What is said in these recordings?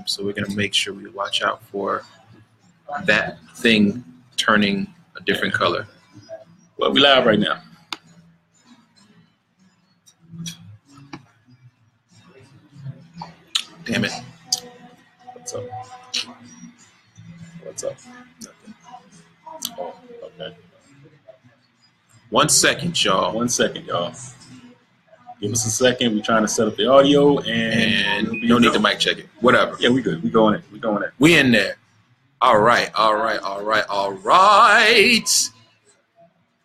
app. So we're going to make sure we watch out for that thing turning a different color. Well, we live right now. Damn it. What's up? What's up? Nothing. Oh, okay. 1 second, y'all. 1 second, y'all. Give us a second. We're trying to set up the audio, and you don't need to mic check it. Whatever. Yeah, we good. We going it. We going it. We in there. All right.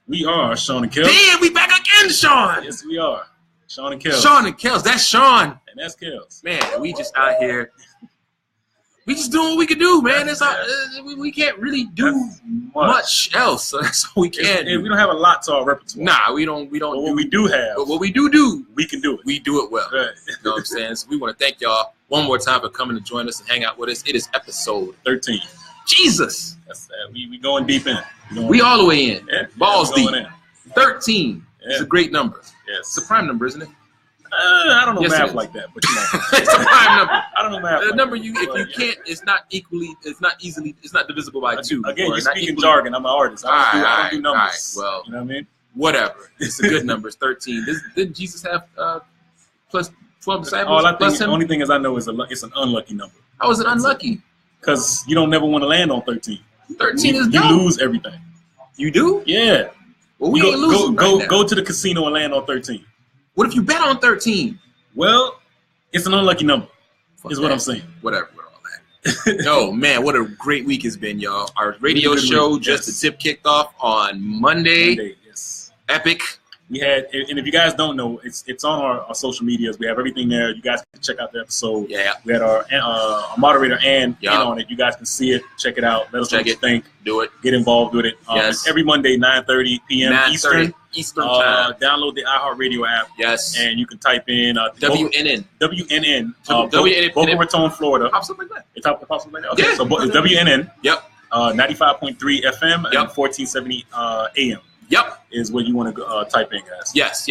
We are Shawn and Kels. Damn, we back again, Shawn. Yes, we are. Shawn and Kels. Shawn and Kels. That's Shawn. And that's Kels. Man, we just out here. We just doing what we can do, man. That's all, we can't really do much else. So that's all we can do. We don't have a lot to our repertoire. Nah, we don't. But what we do have. But what we do, we can do it. We do it well. Right. You know what I'm saying? So we want to thank y'all one more time for coming to join us and hang out with us. It is episode 13. Jesus. That's, we going deep in. We all the way in. Yeah. Balls deep. In. 13 is a great number. Yes. It's a prime number, isn't it? I don't know math like that, but you know. It's a prime number. I don't know math. The number if you can't, it's not divisible by 2. Again, you're speaking jargon. I'm an artist. I don't do numbers. All right. Well, you know what I mean? Whatever. It's a good number. It's 13. Didn't Jesus have plus 12 disciples? The only thing is I know is it's an unlucky number. How is it unlucky? Because you don't never want to land on 13. 13 is you dope. lose everything. You do? Yeah. Well, we ain't losing right now. Go to the casino and land on 13. What if you bet on 13? Well, it's an unlucky number. Fuck is that. what I'm saying. Whatever with all that. Oh man, what a great week it's been, y'all. Our radio show just the tip kicked off on Monday. Yes. Epic. We had, and if you guys don't know, it's on our social medias. We have everything there. You guys can check out the episode. Yeah. We had our moderator Ann on it. You guys can see it. Check it out. Let us know what you think. Do it. Get involved with it. Yes. Every Monday, 9:30 p.m. Eastern time. Download the iHeartRadio app. Yes. And you can type in WNN. Boca Raton, Florida. Pops up like that. It pops up like that. Okay. Yeah. So it's WNN. Yep. 95.3 FM and 1470 AM. Yep. Is what you want to type in, guys. Yes.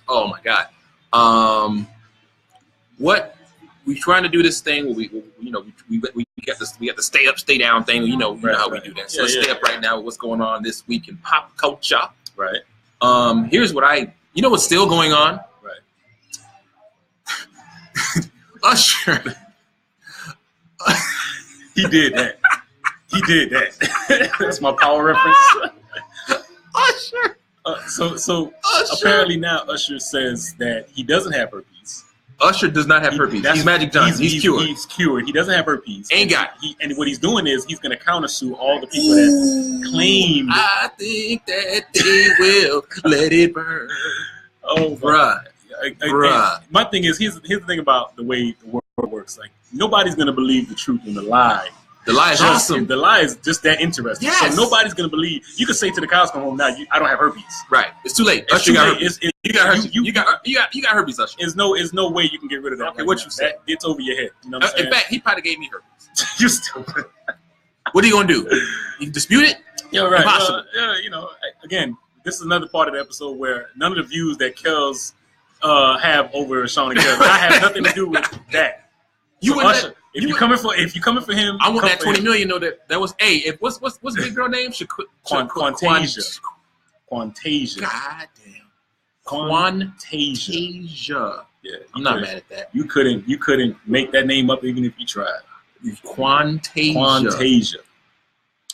Oh my God. What we trying to do this thing? We got the stay up, stay down thing. You know how we do that. So let's stay up right now with what's going on this week in pop culture. Right. Here's what what's still going on. Right. Usher. He did that. That's my power reference. Usher. So apparently now Usher says that he doesn't have herpes. Usher does not have herpes. He's Magic Johnson. He's cured. He's cured. He doesn't have herpes. Ain't got it. And what he's doing is he's going to countersue all the people that claim. I think that they will let it burn. Oh, bruh. My thing is, here's the thing about the way the world works. Like, nobody's going to believe the truth and the lie. The lie is awesome. The lie is just that interesting. Yes. So nobody's going to believe. You can say to the cows come home now, I don't have herpes. Right. It's too late. Usher got herpes. You got herpes, Usher. There's no way you can get rid of that. Okay, what you say? It's over your head. You know what I'm saying? In fact, he probably gave me herpes. You stupid. What are you going to do? You dispute it? Yeah, right. Impossible. Again, this is another part of the episode where none of the views that Kels have over Shawn and Kels, I have nothing to do with that. If you're coming for him, I want that 20 million. Though that was what's the big girl name? Quantasia. Quantasia. God damn. Quantasia. Yeah, I'm not mad at that. You couldn't make that name up even if you tried. Quantasia.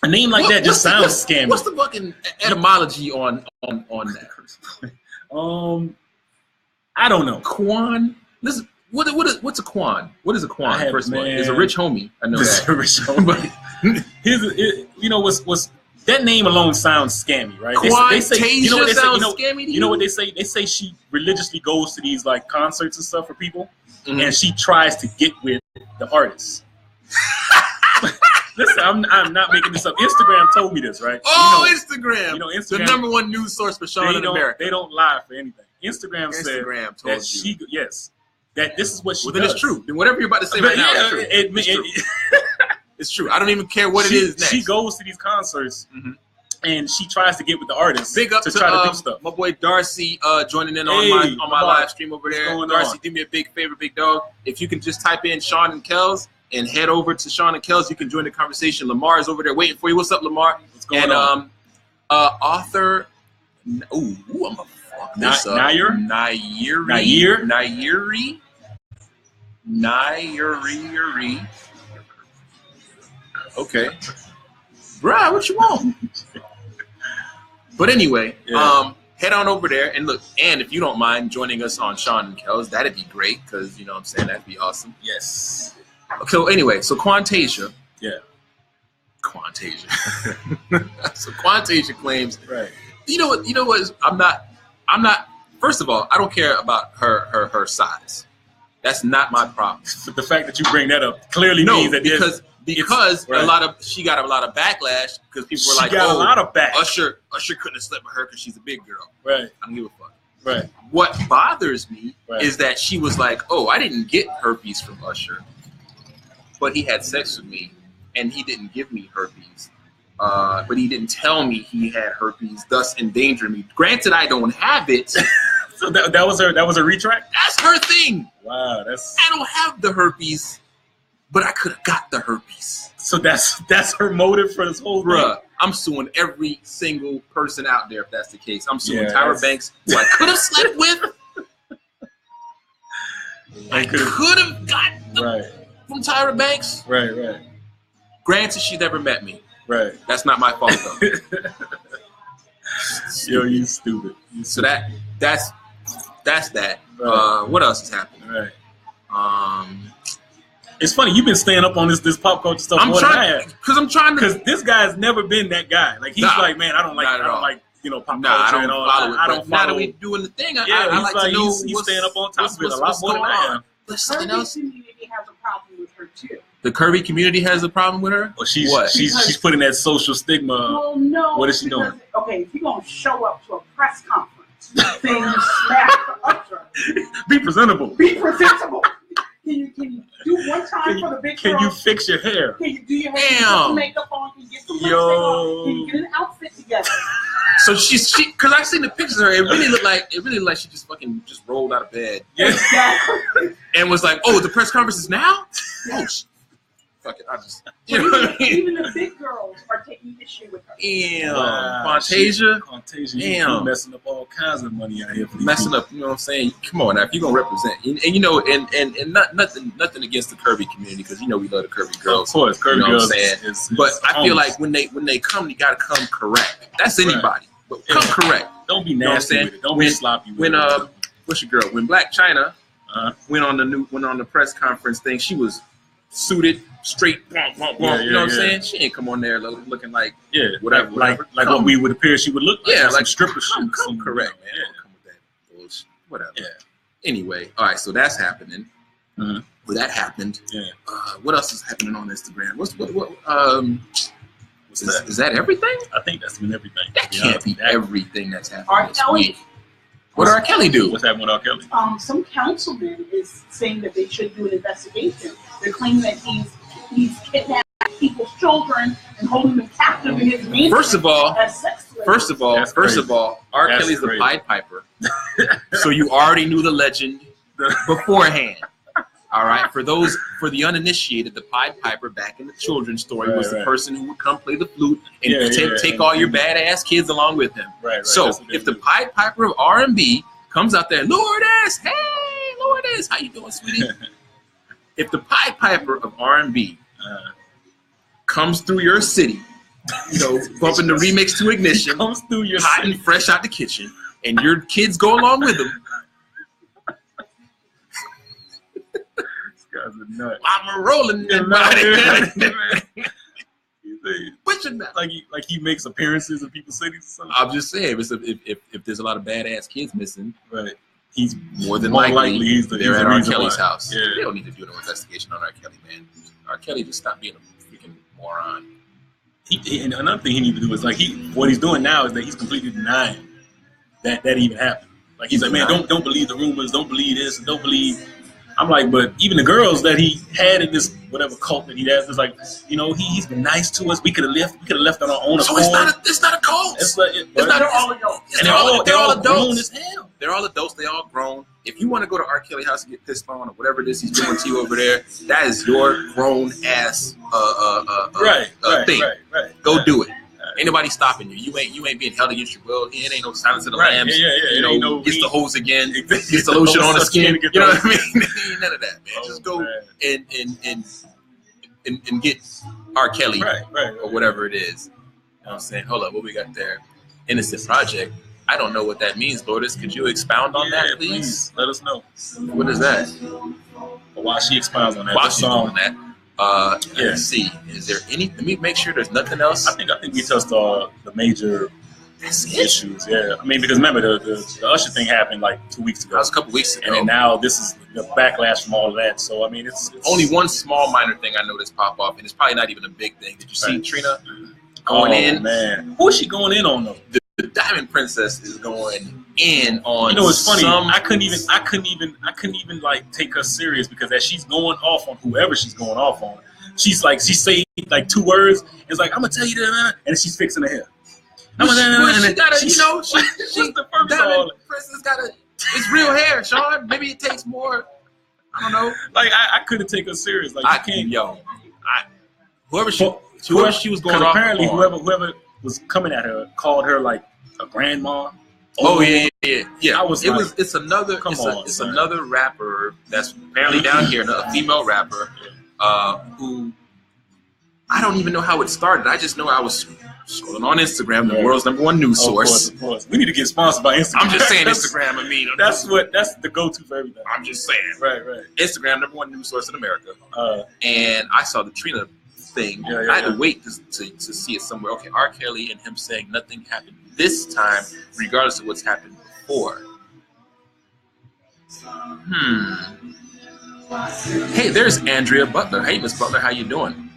A name like that just sounds scammy. What's the fucking etymology on that? I don't know. Listen. What's a quan? What is a quan? First of all, it's a rich homie. I know that. A rich homie. What's that name alone sounds scammy, right? They say, sounds scammy to you? You know what they say? They say she religiously goes to these like concerts and stuff for people, and she tries to get with the artists. Listen, I'm not making this up. Instagram told me this, right? Instagram. Instagram, the number one news source for Shawn in America. They don't lie for anything. Instagram said told that yes. That this is what she does. Then it's true. Then whatever you're about to say right now is true. It's true. I don't even care what it is next. She goes to these concerts and she tries to get with the artists. Big up to try to do stuff. My boy Darcy joining in on my live stream over there. Darcy, do me a big favor, big dog. If you can just type in Shawn and Kels, and head over to Shawn and Kels. You can join the conversation. Lamar is over there waiting for you. What's up, Lamar? What's going on? Author. I'm gonna fuck this up. Nairi. Okay, bruh, what you want? But anyway, head on over there and look. And if you don't mind joining us on Shawn and Kels, that'd be great because you know what I'm saying, that'd be awesome. Yes. So anyway, so Quantasia. Yeah. Quantasia. So Quantasia claims. Right. You know what? I'm not. First of all, I don't care about her size. That's not my problem. But the fact that you bring that up clearly means that because right. she got a lot of backlash because people were like, a lot of backlash. Usher couldn't have slept with her because she's a big girl. Right. I don't give a fuck. Right. What bothers me is that she was like, oh, I didn't get herpes from Usher, but he had sex with me and he didn't give me herpes. But he didn't tell me he had herpes, thus endangering me. Granted, I don't have it. So that was a retract? That's her thing. Wow, I don't have the herpes, but I could have got the herpes. So that's her motive for this whole thing? Bruh, I'm suing every single person out there if that's the case. I'm suing Tyra Banks, who I could have slept with. I could have got from Tyra Banks. Right. Granted, she never met me. Right. That's not my fault, though. Yo, you stupid. So that's that. Right. What else is happening? Right. It's funny, you've been staying up on this pop culture stuff more than I have. Because this guy's never been that guy. Like he's like, man, I don't like pop culture and all. I don't follow. Now that we're doing the thing, I like to know he's staying up on top of it a lot more than I am. There's something else. The curvy community has a problem with her too. The curvy community has a problem with her? Well, she's putting that social stigma. Well, no. What is she doing? Okay, if you're gonna show up to a press conference saying you smashed the Usher, be presentable. Be presentable. Can you do one time for the big girl? Can you fix your hair? Can you do your hair? Can you get some makeup on? Can you get some lipstick on? Can you get an outfit together? So she because I seen the pictures of her, it really looked like she just rolled out of bed. Exactly. And was like, oh, the press conference is now? Oh, fuck it, even the big girls are taking issue with her. Damn, Quantasia, damn, messing up all kinds of money out here. Messing up, you know what I'm saying? Come on now, if you're gonna represent, and you know, and nothing against the curvy community because you know we love the curvy girls. Of course, curvy girls. But I feel like when they come, you gotta come correct. That's anybody, but come correct. Don't be nasty with it. Don't be sloppy with it. What's your girl? When Black China went on the press conference thing, she was suited, straight, you know what I'm saying? She ain't come on there looking like whatever. Like what we would appear she would look like. Yeah, like stripper shit. Come correct, man. Yeah. Don't come with that bullshit. Whatever. Yeah. Anyway, all right, so that's happening. Well, that happened. Yeah. What else is happening on Instagram? Is that everything? I think that's been everything. That can't be everything that's happening. R. Kelly. What did R. Kelly do? What's happening with R. Kelly? Some councilman is saying that they should do an investigation. They're claiming that he's kidnapped people's children and holding them captive in his mansion. First of all, R. Kelly's the Pied Piper. So you already knew the legend beforehand. All right, for the uninitiated, the Pied Piper back in the children's story was the person who would come play the flute and take all your badass kids along with him. Right. So if the Pied Piper of R&B comes out there, Lourdes, hey, Lourdes, how you doing, sweetie? If the Pied Piper of R&B comes through your city, you know, bumping the remix to Ignition, comes through your hot city. and fresh out the kitchen, and your kids go along with him. Guys are nuts. I'm a rolling that body. Like he makes appearances in people's cities or something. I'm just saying, if there's a lot of badass kids missing, right? He's more than likely they're at R. Kelly's house. Yeah. They don't need to do no investigation on R. Kelly, man. R. Kelly just stop being a freaking moron. And another thing he needs to do is what he's doing now is that he's completely denying that even happened. Like he's like, man, don't believe the rumors, don't believe this, and don't believe. I'm like, but even the girls that he had in this whatever cult that he has, it's like, you know, he's been nice to us. We could have left on our own. So it's not a cult. It's not all adults. And they're all grown as hell. They're all adults. They all grown. If you want to go to R. Kelly house and get pissed on or whatever it is he's doing to you over there, that is your grown ass thing. Go do it. Ain't nobody stopping you. You ain't being held against your will. It ain't no Silence of the Lambs. You know, gets the hose again, gets the lotion on the skin. You know what I mean? Ain't none of that, man. Just go and get R. Kelly or whatever it is. You know what I'm saying? Hold up, what we got there? Innocent Project. I don't know what that means, Lourdes. Could you expound on that, please? Let us know. What is that? Well, while she expounds on that, while she's doing that. Let's see. Is there any? Let me make sure there's nothing else. I think we touched the major issues. Yeah, I mean, because remember the Usher thing happened like 2 weeks ago. That was a couple weeks ago, and then now this is the backlash from all of that. So I mean, it's only one small minor thing I noticed pop off, and it's probably not even a big thing. Did you see Trina going in? Man, who is she going in on though? The Diamond Princess is going in on. You know, it's funny. I couldn't even like take her serious because as she's going off on whoever she's going off on, she say like 2 words. It's like, I'm gonna tell you that, and she's fixing her hair. She gotta, you know, she's the first Diamond Princess it's real hair, Shawn. Maybe it takes more. I don't know. Like I couldn't take her serious. Like I can't. Whoever she was going off. Apparently, whoever was coming at her called her like a grandma. It's another rapper that's apparently down here, a female rapper, who I don't even know how it started. I just know I was scrolling on Instagram, the world's #1 news source. Of course. We need to get sponsored by Instagram. I'm just saying Instagram. I mean, that's the go-to for everything. I'm just saying. Right. Instagram, #1 news source in America. And I saw the Trina thing. I had to wait to see it somewhere. Okay, R. Kelly and him saying nothing happened this time, regardless of what's happened before. Hey, there's Andrea Butler. Hey, Miss Butler, how you doing?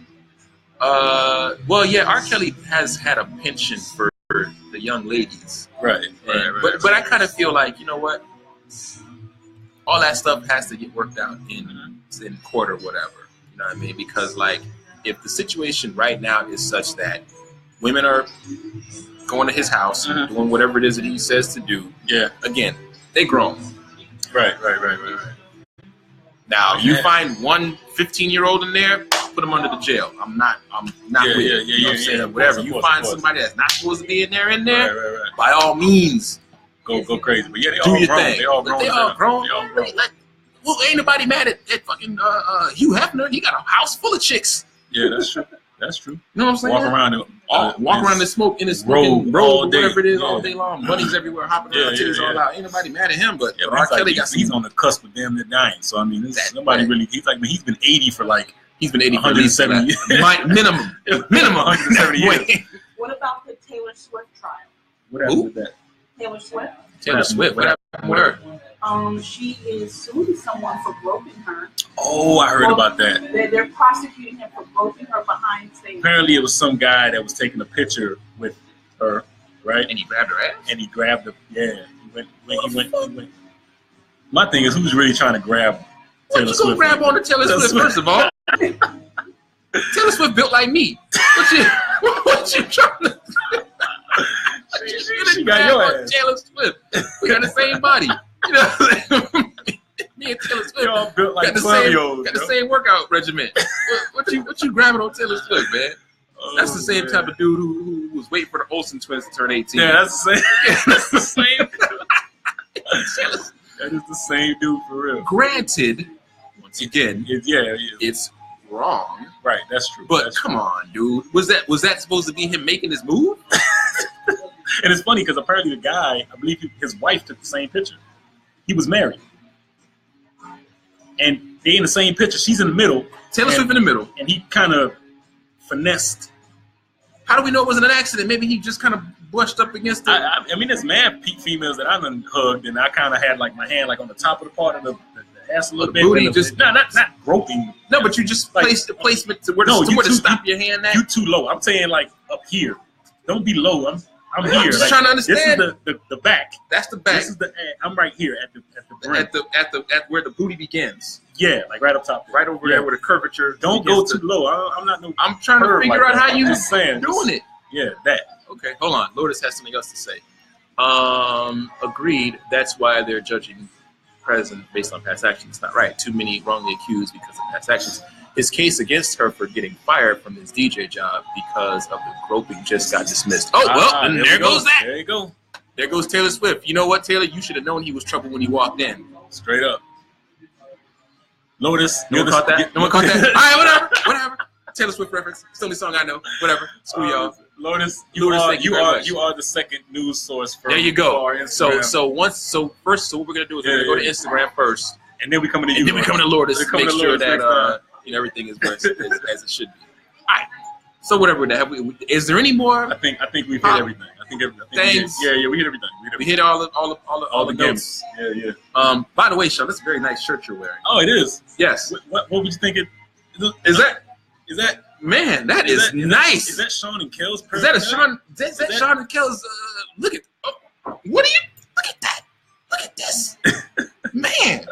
Well, yeah, R. Kelly has had a penchant for the young ladies. Right. But I kind of feel like, you know what? All that stuff has to get worked out in court or whatever. You know what I mean? Because, like, if the situation right now is such that women are going to his house, doing whatever it is that he says to do, again, they grown. Right. Now, you find one 15-year-old in there, put him under the jail. I'm not with it. You know what I'm saying? Whatever. You find somebody that's not supposed to be in there, right. by all means, go crazy. But yeah, they do all your grown. thing. They all grown. Well, ain't nobody mad at fucking Hugh Hefner. He got a house full of chicks. Yeah, that's true. You know what I'm saying? Walk around the smoke in his smoking road, whatever it is, all day long. Bunnies everywhere, hopping around, titties all out. Ain't nobody mad at him, but R. Kelly he's on the cusp of damn near dying. So I mean, nobody really. He's been 80 for like. He's been 80 for 170 years. Minimum 170 years. What about the Taylor Swift trial? What happened with that? Taylor Swift. What happened with her? She is suing someone for groping her. Oh, I heard about that. They're prosecuting him for groping her behind stage. Apparently, it was some guy that was taking a picture with her, right? And he grabbed her ass. And he grabbed her. Yeah, he went. My thing is, who's really trying to grab Taylor Swift? What you gonna grab on to Taylor Swift first of all? Taylor Swift built like me. What you trying to? She got your ass. Taylor Swift. We got the same body. You know, me and Taylor Swift all built like got the same workout regimen. What you grabbing on Taylor Swift, man? That's the same type of dude who was waiting for the Olsen twins to turn 18. Yeah, that's the same. That's the same. That is the same dude for real. Granted, once again, it's wrong. Right, that's true. But come on, dude. Was that supposed to be him making his move? And it's funny because apparently the guy, I believe his wife took the same picture. He was married. And they in the same picture. She's in the middle. Taylor Swift in the middle. And he kind of finessed. How do we know it wasn't an accident? Maybe he just kind of brushed up against it. I mean, there's mad females that I done hugged, and I kind of had like my hand like on the top of the part of the ass a little bit. Booty, not groping. No, but you just placed the placement to where to stop your hand at. You too low. I'm saying like up here. Don't be low. I'm here. I'm just trying to understand. This is the back. That's the back. This is I'm right here at the brim. At where the booty begins. Yeah, like right up top. Right over there where the curvature. Don't go too low. I'm trying to figure out how you saying doing it. Yeah, that. Okay, hold on. Lourdes has something else to say. Agreed. That's why they're judging president based on past actions. It's not right. Too many wrongly accused because of past actions. His case against her for getting fired from his DJ job because of the groping just got dismissed. Oh, well, and there goes that. There you go. There goes Taylor Swift. You know what, Taylor? You should have known he was trouble when he walked in. Straight up. Lotus. No one caught that? No one caught that? All right, whatever. Taylor Swift reference. It's the only song I know. Whatever. Screw y'all. Lotus, you are the second news source for there you go. So what we're gonna do is we're gonna go to Instagram first, and then we come to you. And then we come to Lotus to make sure that everything is as it should be. All right. So whatever that is there any more? I think we've hit everything. I think we hit everything. We hit all the notes. Yeah. By the way, Sean, that's a very nice shirt you're wearing. Oh, it is. Yes. What would you think it is? That man? That is nice. Is that Shawn and Kels? Is that a Shawn? Is that Shawn and Kels? Look at. What are you? Look at that. Look at this. Man,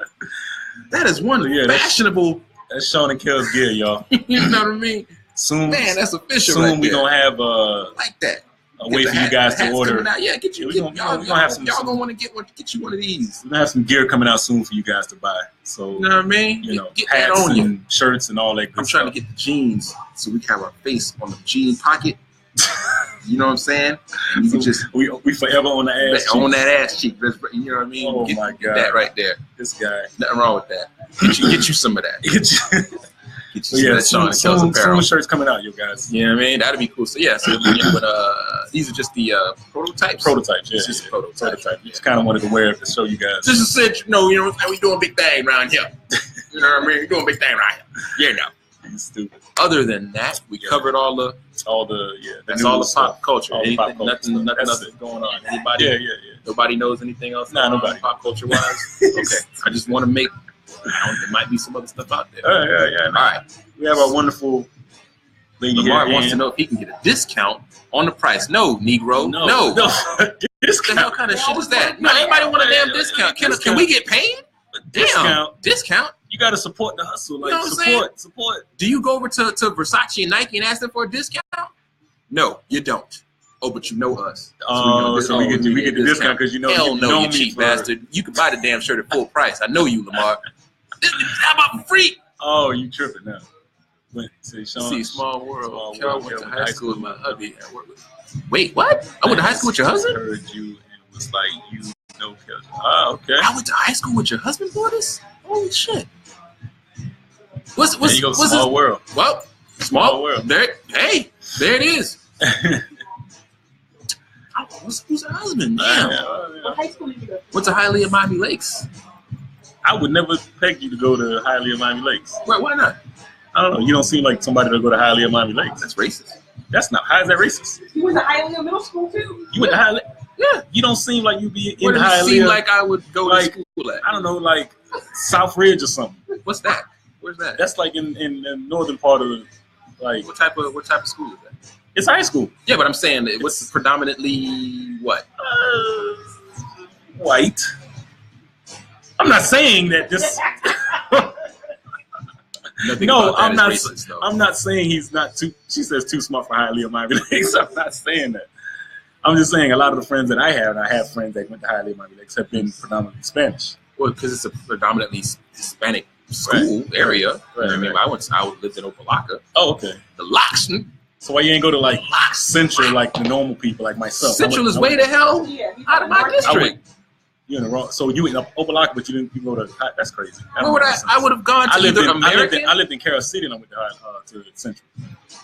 that is one fashionable. That's Shawn and Kels gear, y'all. You know what I mean? Soon, man, that's official. Soon we gonna have like that. A way for you guys to order. Yeah, get you. Y'all gonna want to get you one of these. We're gonna have some gear coming out soon for you guys to buy. So you know what I mean? Get hats on you, shirts and all that. I'm trying to get the jeans so we can have our face on the jean pocket. You know what I'm saying? You can just we forever on the ass. On that ass cheek. You know what I mean? Oh my God, that right there. This guy. Nothing wrong with that. Get you some of that. Soon shirts coming out, you guys. You know what I mean? That'd be cool. So these are just the prototypes. Prototypes, yeah. It's just prototypes. Just kind of wanted to wear it to show you guys. Just to say, we doing big thing around here. You know what I mean? We're doing big thing around here. Yeah, no. He's stupid. Other than that, we covered all the pop culture. Nothing going on. Anybody? Yeah. Nobody knows anything else. Nobody. Pop culture wise. Okay. I just want to make. There might be some other stuff out there. Yeah. All right. We have our wonderful lady Lamar here. wants to know if he can get a discount on the price. No, Negro. No. What the hell kind of shit is that? No, anybody want a damn discount? Can we get paid? Discount? You got to support the hustle. Like, you know what I'm support. Do you go over to Versace and Nike and ask them for a discount? No, you don't. Oh, but you know us. So we get the discount because you know. Hell no, you cheap bastard. You can buy the damn shirt at full price. I know you, Lamar. How about free? Oh, you tripping now. See, small world. Kel went to high school with my hubby. Wait, what? I went to high school with your husband? I heard you and was like, you know Kel. Oh, okay. I went to high school with your husband, Lotus? Holy shit. What's small world. Well, small world. There it is. Who's her husband? Damn. What high school did you go to? Went to Hialeah, Miami Lakes. I would never peg you to go to Hialeah, Miami Lakes. Why not? I don't know. You don't seem like somebody to go to Hialeah, Miami Lakes. That's racist. That's not. How is that racist? You went to Hialeah Middle School too. You went to Hialeah? Yeah. You don't seem like you be in Where Hialeah. It seem like I would go to school at? I don't know, like South Ridge or something. What's that? Where's that? That's like in the northern part of the, like. What type of school is that? It's high school. Yeah, but I'm saying what's predominantly what? White. I'm not saying that this. No, I'm not. Racist, I'm not saying he's not too. She says too smart for Hialeah, Miami Lakes. I'm not saying that. I'm just saying a lot of the friends that I have, and I have friends that went to Hialeah, Miami Lakes, have been predominantly Spanish. Well, because it's a predominantly Hispanic school area. Right. I mean, I lived in Opelika. Oh, okay. The Locks. So why you ain't go to like Central, like the normal people, like myself? Central is way the hell out of my district. You're in the wrong. So you went up Opelika, but you didn't. You go to. That's crazy. Where would I would have gone to either American. I lived in Carol City, and I went to Central.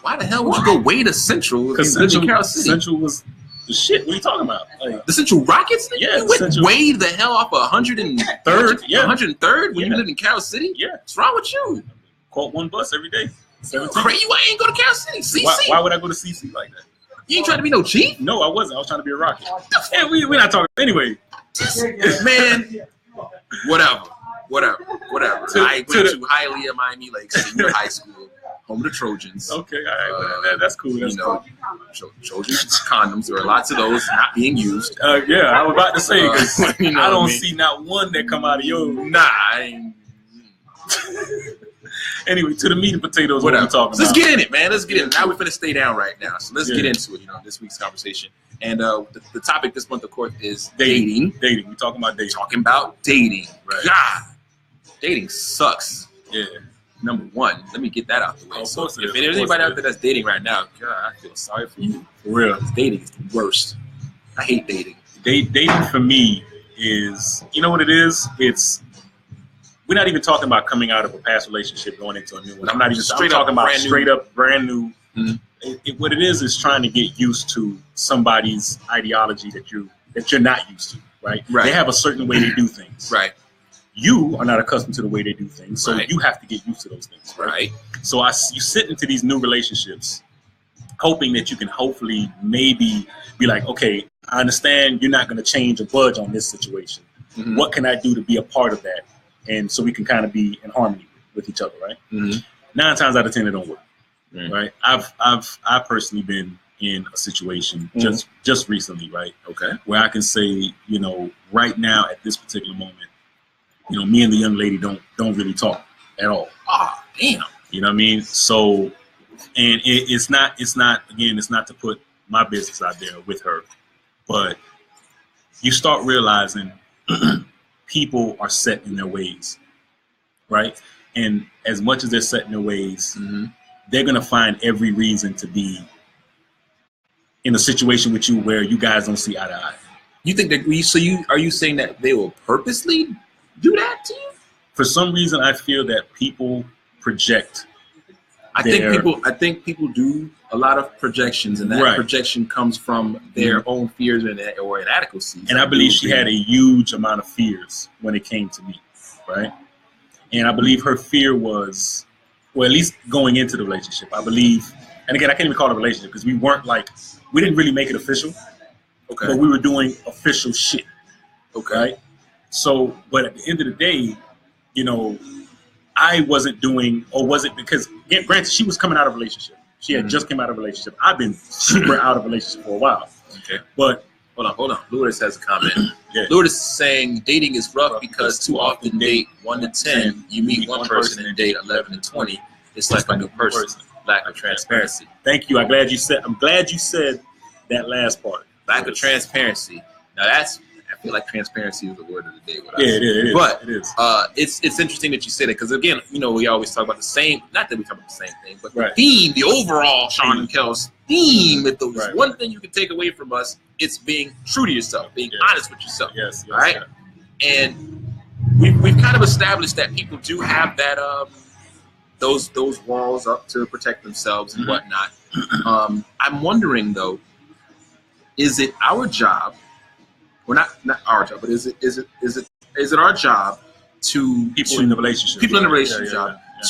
Why the hell would you go way to Central? Because Central was the shit. What are you talking about? Like, the Central Rockets? Yeah, you went way the hell off 103rd. Yeah, 103rd when you lived in Carol City. Yeah, what's wrong with you? Caught one bus every day. Crazy! Why ain't go to Carol City? CC. Why would I go to CC like that? You ain't trying to be no chief? No, I wasn't. I was trying to be a Rocket. And we're not talking anyway. Man, whatever. I went to Hialeah, Miami Lakes, senior high school, home of the Trojans. Okay, all right, that's cool. That's cool. Trojans condoms. There are lots of those not being used. Yeah, I was about to say because I don't see not one that come out of your. Nah, I ain't. Anyway, to the meat and potatoes. What we're talking about. Let's get in it, man. Let's get in it. Now we're finna stay down right now, so let's get into it. This week's conversation, and the topic this month, of course, is dating. Dating. We're talking about dating. Talking about dating. Right. God, dating sucks. Yeah. Number one, let me get that out the way. So if there's anybody out there that's dating right now, God, I feel sorry for you. For real. Dating is the worst. I hate dating. Dating for me is, you know what it is? We're not even talking about coming out of a past relationship going into a new one. I'm not even talking about straight up brand new. Mm-hmm. What it is trying to get used to somebody's ideology that you're not used to, right? They have a certain way they do things. Right. You are not accustomed to the way they do things, so you have to get used to those things, right? So you sit into these new relationships hoping that you can hopefully maybe be like, okay, I understand you're not going to change or budge on this situation. Mm-hmm. What can I do to be a part of that? And so we can kind of be in harmony with each other, right? Mm-hmm. 9 times out of 10, it don't work, right? I've personally been in a situation just recently, right? Okay, where I can say, right now at this particular moment, me and the young lady don't really talk at all. Ah, damn. You know what I mean? So, and it's not to put my business out there with her, but you start realizing people are set in their ways, right? And as much as they're set in their ways, they're going to find every reason to be in a situation with you where you guys don't see eye to eye. You think that are you saying that they will purposely do that to you? For some reason, I feel that people project. I think people do a lot of projections, and that projection comes from their own fears or inadequacies. And I believe she had a huge amount of fears when it came to me, right? And I believe her fear was, well, at least going into the relationship, I believe, and again, I can't even call it a relationship because we didn't really make it official, but we were doing official shit, right? So, but at the end of the day, I wasn't doing, or was it because, granted, she was coming out of a relationship. She had just come out of a relationship. I've been super out of a relationship for a while. Okay. But, hold on. Lourdes has a comment. Lourdes is saying dating is rough because too often date 1 to 10. You meet one person and date 11 to 20. It's like a new person. Lack of transparency. Thank you. I'm glad you said that last part. Lack of transparency. Now I feel like transparency is the word of the day. It is. But it is. It's interesting that you say that because again, we always talk about the same. Not that we talk about the same thing, but the theme, the overall Shawn and Kels theme. If there's one thing you can take away from us, it's being true to yourself, being honest with yourself. Yes. All right. And we've kind of established that people do have that those walls up to protect themselves and whatnot. I'm wondering though, is it our job? Well, not our job, but is it our job to people in the relationship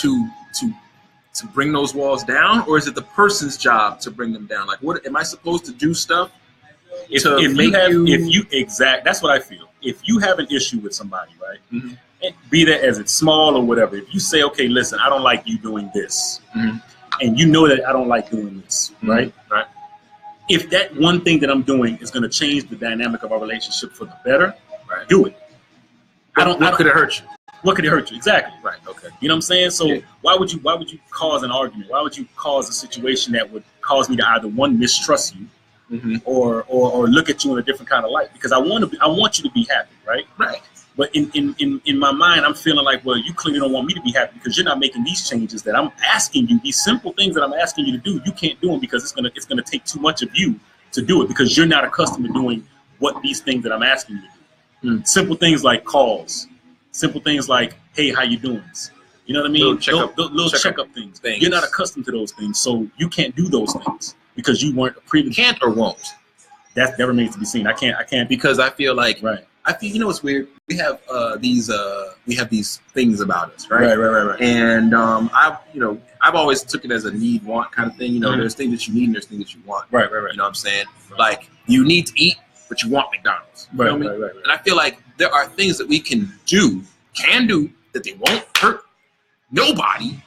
to bring those walls down, or is it the person's job to bring them down? Like, what am I supposed to do stuff? That's what I feel. If you have an issue with somebody, right, and be that as it's small or whatever, if you say, okay, listen, I don't like you doing this, and you know that I don't like doing this, right? If that one thing that I'm doing is going to change the dynamic of our relationship for the better, do it. What could it hurt you? What could it hurt you? Exactly. Right. Okay. You know what I'm saying? So why would you cause an argument? Why would you cause a situation that would cause me to either one, mistrust you, or look at you in a different kind of light? Because I want you to be happy, right? Right. But in my mind, I'm feeling like, well, you clearly don't want me to be happy because you're not making these changes that I'm asking you. These simple things that I'm asking you to do, you can't do them because it's gonna take too much of you to do it because you're not accustomed to doing what these things that I'm asking you to do. Simple things like calls, simple things like, hey, how you doing? You know what I mean? Little checkup things. You're not accustomed to those things, so you can't do those things because you weren't previously. Can't or won't. That remains to be seen. I can't because I feel like I feel it's weird. We have these things about us, right? Right. And I've always took it as a need want kind of thing. There's things that you need and there's things that you want. Right. You know what I'm saying? Like you need to eat, but you want McDonald's. You know what I mean? And I feel like there are things that we can do that they won't hurt nobody. You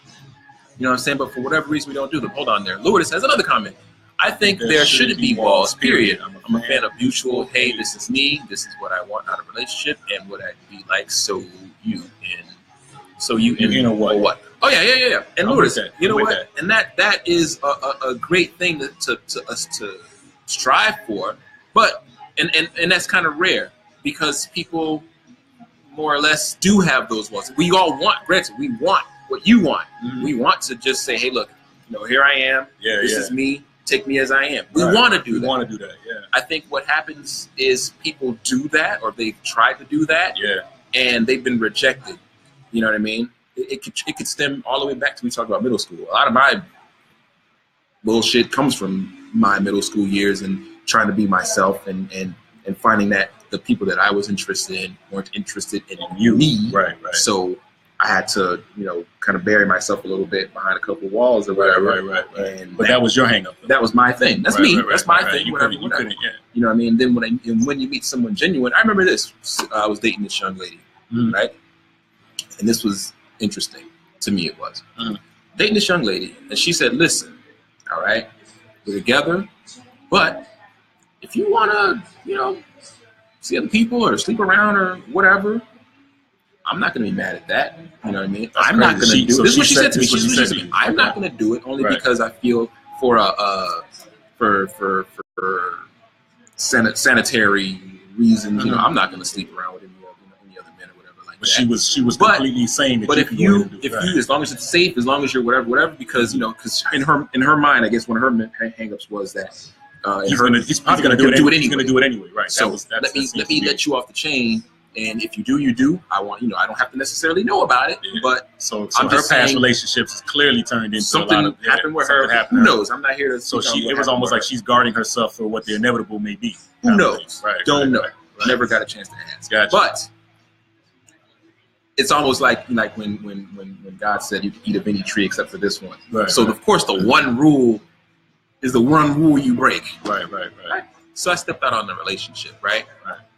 know what I'm saying? But for whatever reason, we don't do them. Hold on there. Lourdes has another comment. I think there shouldn't be walls, period. I'm a fan of mutual, hey, this is me, this is what I want out of a relationship, and what I'd be like, so you in what? Oh yeah. And Lourdes, you know what? And that is a great thing to us to strive for. But and that's kind of rare because people more or less do have those wants. We all want, granted, we want what you want. Mm-hmm. We want to just say, hey, look, here I am. This is me. Take me as I am. We want to do that. We want to do that, yeah. I think what happens is people do that, or they've tried to do that, and they've been rejected. You know what I mean? It could stem all the way back to, we talked about middle school. A lot of my bullshit comes from my middle school years and trying to be myself and finding that the people that I was interested in weren't interested in me. Right. So I had to, kind of bury myself a little bit behind a couple of walls or whatever. Right. But that was your hang up, though. That was my thing. That's me. That's my thing. You whatever. couldn't, yeah. You know what I mean? Then when you meet someone genuine, I remember this. I was dating this young lady, right? And this was interesting to me. It was dating this young lady, and she said, "Listen, all right, we're together, but if you want to, see other people or sleep around or whatever, I'm not going to be mad at that. You know what I mean? I'm not going to do it." This is what she said to me. She said, "I'm not going to do it only because I feel for sanitary reasons. I'm not going to sleep around with any other men or whatever like that." She was completely saying that. But if you, as long as it's safe, as long as you're whatever, because because in her mind, I guess one of her hangups was that he's probably going to do it anyway. He's going to do it anyway, right? So let me let you off the chain. And if you do, you do. I want, I don't have to necessarily know about it, but so her past relationships is clearly turned into something a lot of, happened with her. Who knows? I'm not here to. So it was almost like she's guarding herself for what the inevitable may be. Who knows? Right. Don't know. Never got a chance to ask. Gotcha. But it's almost like when God said you can eat of any tree except for this one. Right. So of course the one rule is the one rule you break. Right. So I stepped out on the relationship. Right.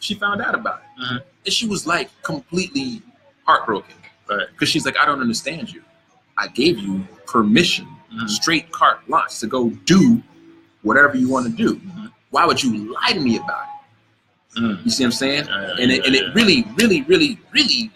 She found out about it. Mm-hmm. And she was like completely heartbroken. Right. Because she's like, I don't understand you. I gave you permission, straight carte blanche to go do whatever you want to do. Mm-hmm. Why would you lie to me about it? You see what I'm saying? It really, really, really, really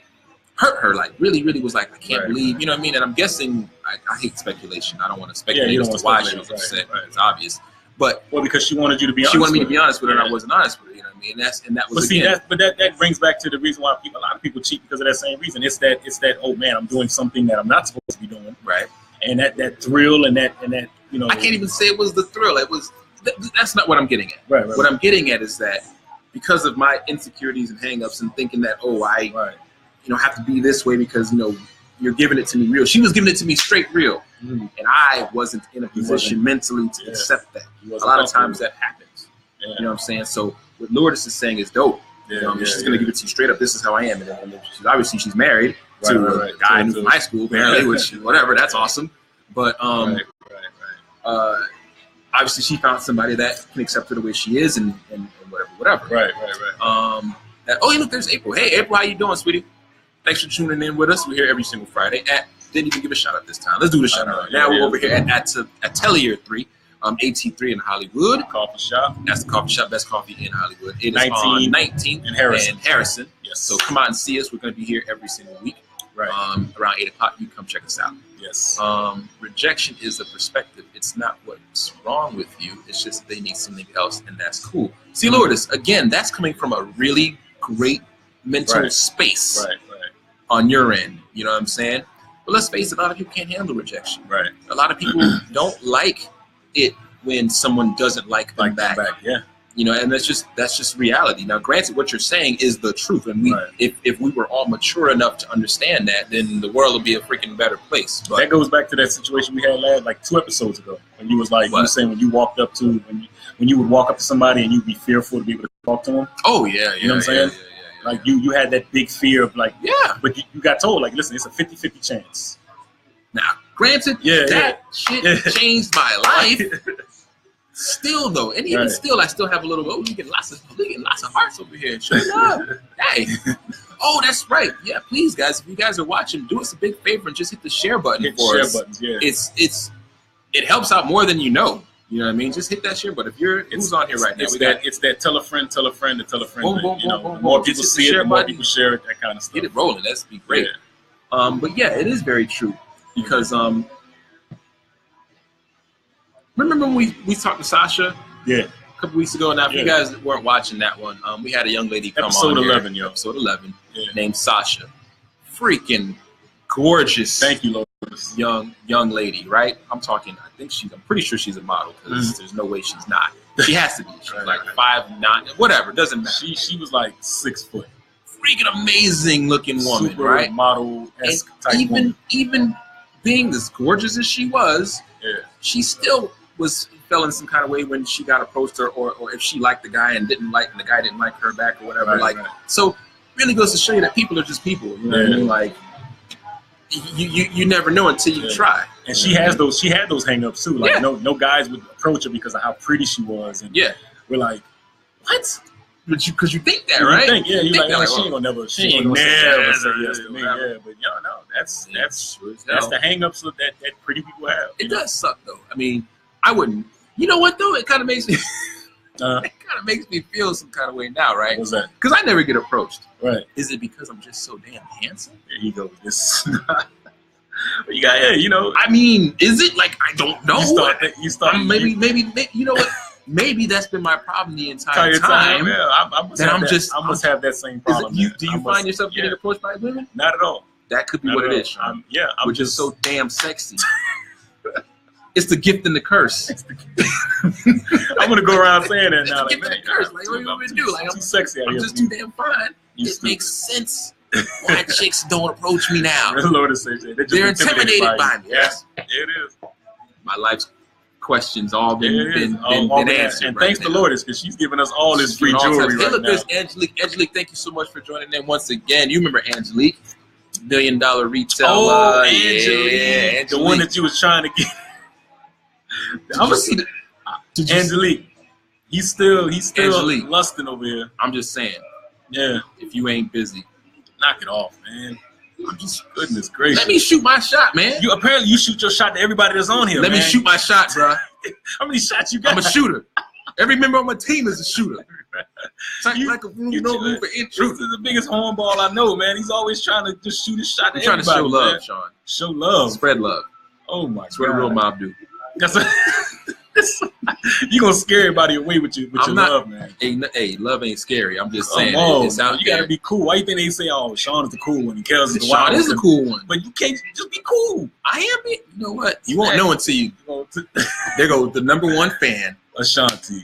hurt her. Like really, really was like, I can't believe, you know what I mean? And I'm guessing, I hate speculation. I don't want to speculate as to why she was upset. It's obvious. But because she wanted you to be honest. She wanted me to be honest with her, and I wasn't honest with her. You know what I mean? And that was. But that brings back to the reason why a lot of people cheat because of that same reason. It's that oh man, I'm doing something that I'm not supposed to be doing. Right. And that thrill and that I can't even say it was the thrill. It was. That's not what I'm getting at. Right. What I'm getting at is that because of my insecurities and hangups and thinking that I have to be this way because you're giving it to me real. She was giving it to me straight real. And I wasn't in a position mentally to accept that. A lot of times that happens. Yeah. You know what I'm saying? So what Lourdes is saying is dope. She's going to give it to you straight up. This is how I am. And she's married to a guy in high school, apparently, which whatever. That's awesome. But obviously she found somebody that can accept her the way she is and whatever. Right. Look, there's April. Hey, April, how you doing, sweetie? Thanks for tuning in with us. We're here every single Friday didn't even give a shout out this time. Let's do the shout out right now. We're over here at Atelier 3, AT3 in Hollywood. Coffee shop. That's the coffee shop, best coffee in Hollywood. It is 19th and Harrison. Yes. So come out and see us. We're going to be here every single week. Right. Around 8 o'clock, you come check us out. Yes. Rejection is a perspective. It's not what's wrong with you. It's just they need something else, and that's cool. See, Lourdes, again, that's coming from a really great mental space on your end. You know what I'm saying? But let's face it, a lot of people can't handle rejection. Right. A lot of people don't like it when someone doesn't like them back. Yeah. And that's just reality. Now, granted, what you're saying is the truth, and if we were all mature enough to understand that, then the world would be a freaking better place. But that goes back to that situation we had like 2 episodes ago when you was like, you were saying when you walked up to when you would walk up to somebody and you'd be fearful to be able to talk to them. Oh yeah, you know what I'm saying? Yeah. Like you had that big fear of like, but you got told like, listen, it's a 50-50 chance. Now, granted, that shit changed my life. Still though, and even still, I still have a little. Oh, we getting lots of hearts over here. Shut up, hey. Oh, that's right. Yeah, please, guys, if you guys are watching, do us a big favor and just hit the share button for us. It helps out more than you know. You know what I mean? Just hit that share button. Who's on here right now? It's that tell a friend to tell a friend. Boom, the more people see it, the more people share it. That kind of stuff. Get it rolling. That's be great. But yeah, it is very true. because remember when we talked to Sasha? Yeah. A couple weeks ago. Now, if you guys weren't watching that one, we had a young lady come episode on 11, here, yo. episode 11, named Sasha. Freaking gorgeous. Thank you, Lotus. Young lady, right? I'm pretty sure she's a model because there's no way she's not. She has to be. She's like 5'9", whatever. Doesn't matter. She was like 6 foot. Freaking amazing looking woman, super right? Model-esque type woman. Even being as gorgeous as she was, she still fell in some kind of way when she got approached or if she liked the guy and the guy didn't like her back or whatever. So really goes to show you that people are just people. You know what I mean? Like you never know until you try. And she had those hang-ups too. Like no guys would approach her because of how pretty she was. And we're like, what? Because you think that, right? You're like, she ain't gonna never say yes to me. But no, that's the hang-ups that pretty people have. It does suck though. I mean, I wouldn't. You know what though? It kind of makes me. It kind of makes me feel some kind of way now, right? What's that? Because I never get approached. Right. Is it because I'm just so damn handsome? There you go. This. You got, you know. I mean, is it like I don't know? You start. Maybe. You know what? Maybe that's been my problem the entire time. Yeah, I must have that same problem. Do you find yourself getting approached by women? Not at all. That could be what it is, Sean. I'm just so damn sexy. It's the gift and the curse. I'm gonna go around saying that now. It's the gift and the curse. Like, what are you want me to do? Like, I'm too sexy. I'm just too damn fine. It makes sense why chicks don't approach me now. They're intimidated by me. Yes, it is. My life's questions all been answered. And thanks to Lourdes because she's giving us all this free jewelry right now. There's Angelique. Angelique, thank you so much for joining in once again. You remember Angelique, $1 million retail. Oh, Angelique, the one that you was trying to get. I'm gonna see Angelique. He's still Angelique. Lusting over here. I'm just saying. Yeah. If you ain't busy, knock it off, man. I'm just goodness gracious. Let me shoot my shot, man. You shoot your shot to everybody that's on here. Let me shoot my shot, bro. How many shots you got? I'm a shooter. Every member on my team is a shooter. Like a room, no room for intrusion. This is the biggest hornball I know, man. He's always trying to just shoot his shot. I'm trying to show love, man. Sean. Show love. Spread love. Oh my God. That's what a real mob do. You gonna scare everybody away with your love, man. Hey, love ain't scary. I'm just saying. You gotta be cool. Why you think they say, "Oh, Shawn is the cool one, and Kels is the wild one"? Shawn is the cool one, but you can't just be cool. I am. You know what? You won't know until you. There goes the #1 fan, Ashanti.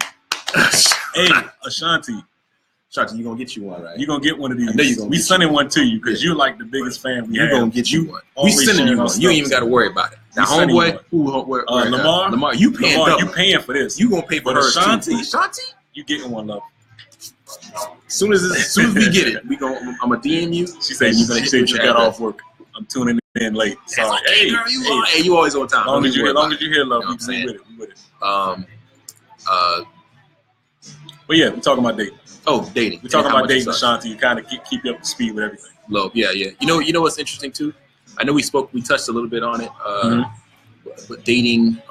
Hey, Ashanti. Ashanti, you gonna get you one, right? You gonna get one of these. I know you gonna. We sending one to you because you're like the biggest fan we have. You gonna get you one. We sending you one. You ain't even got to worry about it. Now, homeboy, Lamar, you paying double. You paying for this. You gonna pay for her. Ashanti, you getting one, love. As soon as we get it, I'm gonna DM you. She said you got off work. I'm tuning in late. Sorry. Okay, girl, you always on time. As long as you hear love, we with it. But yeah, we're talking about dating. Oh, dating. We're talking about dating, Ashanti. You kind of keep you up to speed with everything. Love, yeah. You know what's interesting too? I know we touched a little bit on it, but dating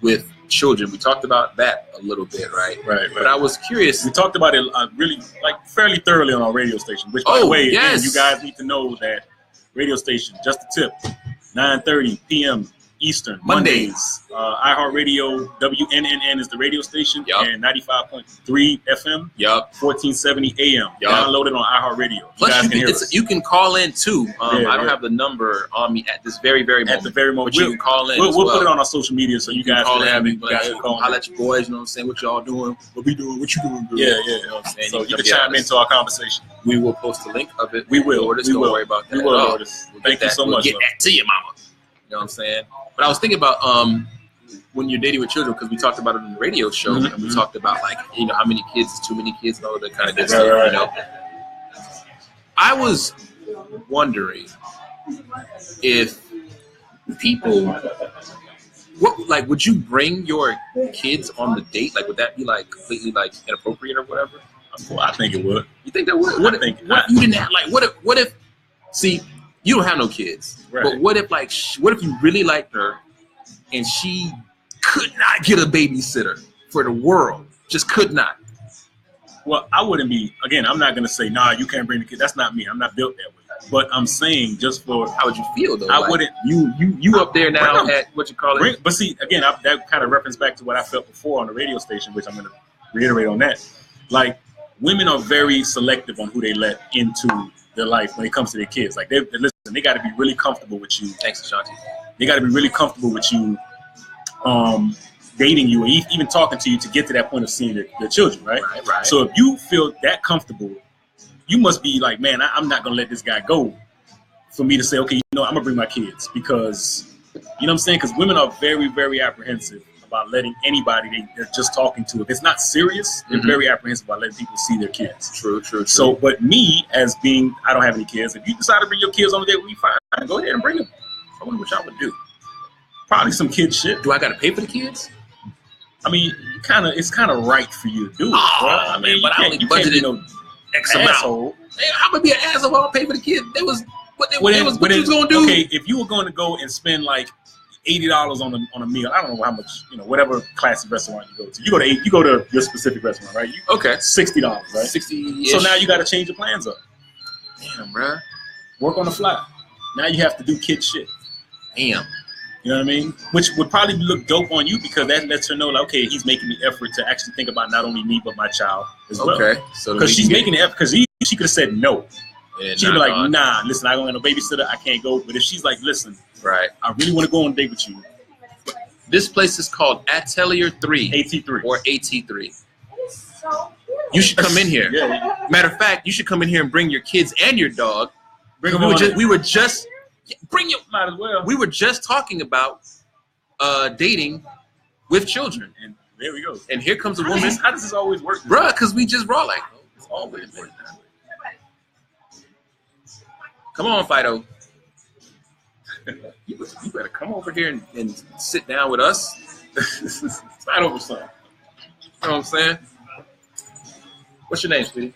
with children. We talked about that a little bit, right? Right. But I was curious. We talked about it really, fairly thoroughly on our radio station. Which, by the way, again, you guys need to know that radio station, just a tip, 9:30 p.m. Eastern, Mondays. iHeartRadio, WNNN is the radio station, and 95.3 FM, 1470 AM. Download it on iHeartRadio. Plus, you can call in too. I don't have the number on me at this very, very moment. At the very moment. But you can call in. We'll put it on our social media so you guys can have it. I'll let your boys, you know what I'm saying, what y'all doing, what we doing, what you doing, girl. Yeah. You know what I'm saying? So you can chime into our conversation. We will post a link of it. We will. Don't worry about that. We will, Lourdes. Thank you so much. We'll get that to you, mama. You know what I'm saying? But I was thinking about when you're dating with children, because we talked about it on the radio show, and we talked about how many kids is too many kids and all that kind of good stuff. Right. You know, I was wondering if people, would you bring your kids on the date? Like, would that be completely inappropriate or whatever? Well, I think it would. You think that would? What if you didn't have what if? See, you don't have no kids, but what if you really liked her and she could not get a babysitter for the world, just could not? Well, I wouldn't be. Again, I'm not gonna say, nah, you can't bring the kid. That's not me. I'm not built that way. But I'm saying just for how would you feel though? I wouldn't. You up there now at what you call it? But see, again, that kind of reference back to what I felt before on the radio station, which I'm going to reiterate on that. Like, women are very selective on who they let into their life when it comes to their kids. Like, listen, they got to be really comfortable with you. Thanks, Ashanti. They got to be really comfortable with you, dating you, or even talking to you to get to that point of seeing their children, right? Right. So if you feel that comfortable, you must be like, man, I'm not going to let this guy go for me to say, okay, I'm going to bring my kids, because, you know what I'm saying? Because women are very, very apprehensive about letting anybody they're just talking to. If it's not serious, they're very apprehensive about letting people see their kids. True. So, but me, as being, I don't have any kids, if you decide to bring your kids on a date with me, fine, go ahead and bring them. I wonder what y'all would do. Probably some kid shit. Do I got to pay for the kids? I mean, it's kind of right for you to do it. I mean, but I only budgeted X amount. Hey, I'm going to be an asshole if I don't pay for the kids. What you was going to do? Okay, if you were going to go and spend like $80 on a meal, I don't know how much, whatever classy restaurant you go to. You go to your specific restaurant, right? Okay. $60, right? 60. So now you got to change your plans up. Damn, bro. Work on the fly. Now you have to do kid shit. Damn. You know what I mean? Which would probably look dope on you, because that lets her know, like, okay, he's making the effort to actually think about not only me but my child as well. Okay. So because she's making the effort, because she could have said no. Yeah, she'd be like, nah, listen, I don't have no babysitter, I can't go. But if she's like, listen, right, I really want to go on a date with you. This place is called Atelier 3. AT3. Or AT3. So you should come in here. Yeah. Matter of fact, you should come in here and bring your kids and your dog. Bring them on. We were just might as well. We were just talking about dating with children. And there we go. And here comes a woman. How does this always work? Bruh, because we just raw like, it's always work. Come on, Fido. You better come over here and sit down with us. Fight over something. You know what I'm saying? What's your name, sweetie?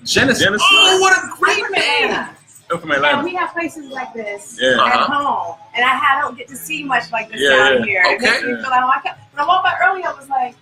Genesis. Oh, what a great name! From Atlanta. And we have places like this Yeah. at home, and I don't get to see much like this down here. It makes me feel like, when I walked by earlier, I was like,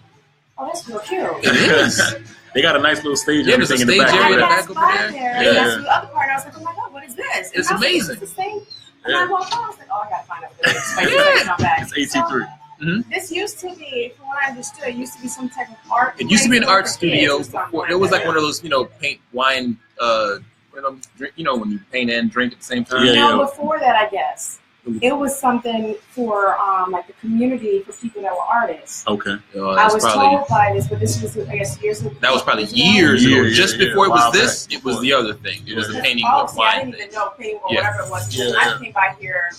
oh, that's real cute. It is. They got a nice little stage. Yeah, there's a in the stage back. area in the I back passed over by there. there, Yeah. and that's the other part. I was like, oh my god, what is this? It's And I was like, amazing. is this the same? And Yeah. I walked by, I was like, oh, I gotta find out what this place is. Come back. It's AT3. This used to be, from what I understood, it used to be some type of art. It used to be an art studio. Before. It was like one of those, paint wine, when you paint and drink at the same time. No, before that, I guess. It was something for like the community, for people that were artists. Okay. I was told by this, but this was, I guess, years ago. That was probably years ago. Yeah, Just yeah, before it wow, was this, back it was the other thing. It was the painting of see, I wine didn't thing. even know painting or Yeah. whatever it was. Yeah, I came by here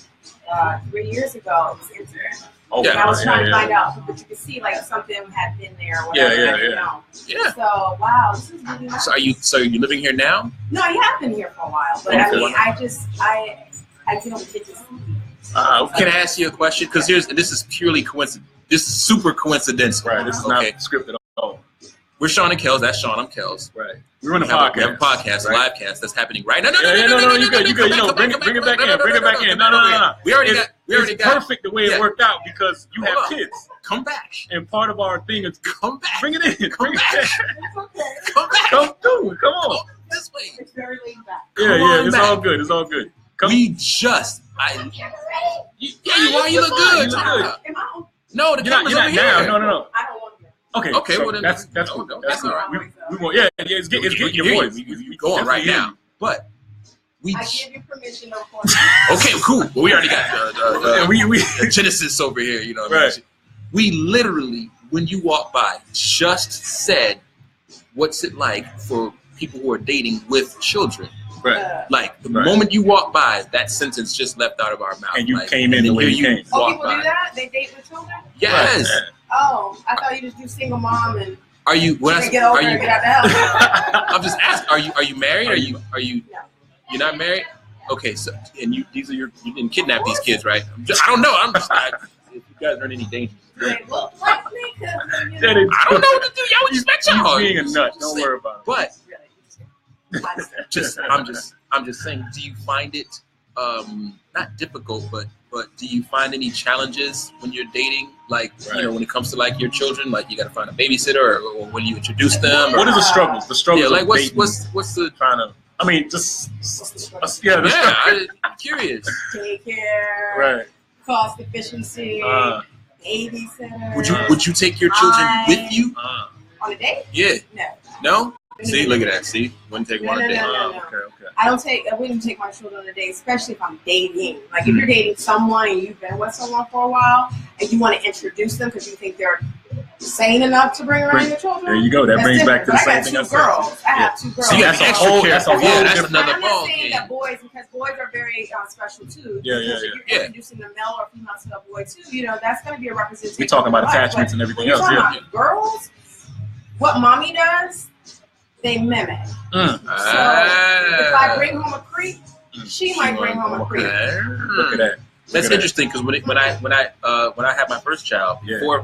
3 years ago. It was Instagram. Oh, Yeah. And I was trying to find out, but you could see like something had been there or whatever. Yeah, I didn't know. Yeah. So wow, this is really nice. So are you living here now? No, I have been here for a while, but Okay. I mean, I don't get to see. Can I ask you a question? Because this is purely coincidence. This is super coincidental. Right. This is not scripted at all. We're Shawn and Kels. That's Shawn. I'm Kels. Right. We run a We have podcast. a podcast, a live cast that's happening right now. No, You good. Bring it back in. Bring it back in. No. We already got. It's perfect the way it worked out, because you have kids. Come back. And part of our thing is Come back. bring it in. Come back. Okay. Come back. Come through. Come on. This way. It's very laid back. Yeah. It's back. all good. It's all good. Come. We just. Why you look good? You look good. Am I on? No, the You're not camera's over down. here. No. I don't want to. Okay. Okay, so well then that's no, cool. no, That's that's all all right. We won't. Yeah. It's getting your voice. We going right now. But we. I give you permission, of course. Okay, cool. Well, we already got we the Genesis over here. You know what I mean? Right. We literally, when you walk by, just said, "What's it like for people who are dating with children?" right. Like the Right. moment you walk by, that sentence just left out of our mouth. And you like, came in the way you came. Oh, walk people by. do that? They date with children? Yes. Right. Oh, I thought you just do single mom and Are you? What I, get over are and you? get out the house. I'm just asking. Are you married? Are you? No. You're not married? Okay. So and you didn't kidnap these kids, right? I don't know. I'm just not. If you guys are in any danger. They look like me because I don't know what to do. Y'all would expect y'all. Being a nut. Don't worry about it. But Really. I'm just saying, do you find it not difficult, but do you find any challenges when you're dating? Like, when it comes to like your children, like you got to find a babysitter, or when you introduce them. What is the struggles? The struggles. Yeah, like of what's dating, the trying to I mean, just I'm curious. Daycare, right? Cost efficiency, babysitter. Would you take your children with you on a date? Yeah. No. See, look at that. See, wouldn't take one a date. No. I wouldn't take my children on a date, especially if I'm dating. Like if you're dating someone and you've been with someone for a while and you want to introduce them because you think they're sane enough to bring around your children. There you go. That brings back to the same thing. I have two girls. So that's another I'm ball not saying game. that boys, because boys are very special too. Yeah. If you're introducing a male or female to a boy too, that's going to be a representation. We're talking about attachments and everything else. Girls, what mommy does, they mimic. So if I bring home a creep, she might bring home a creep. Look at that. That's interesting because when I had my first child,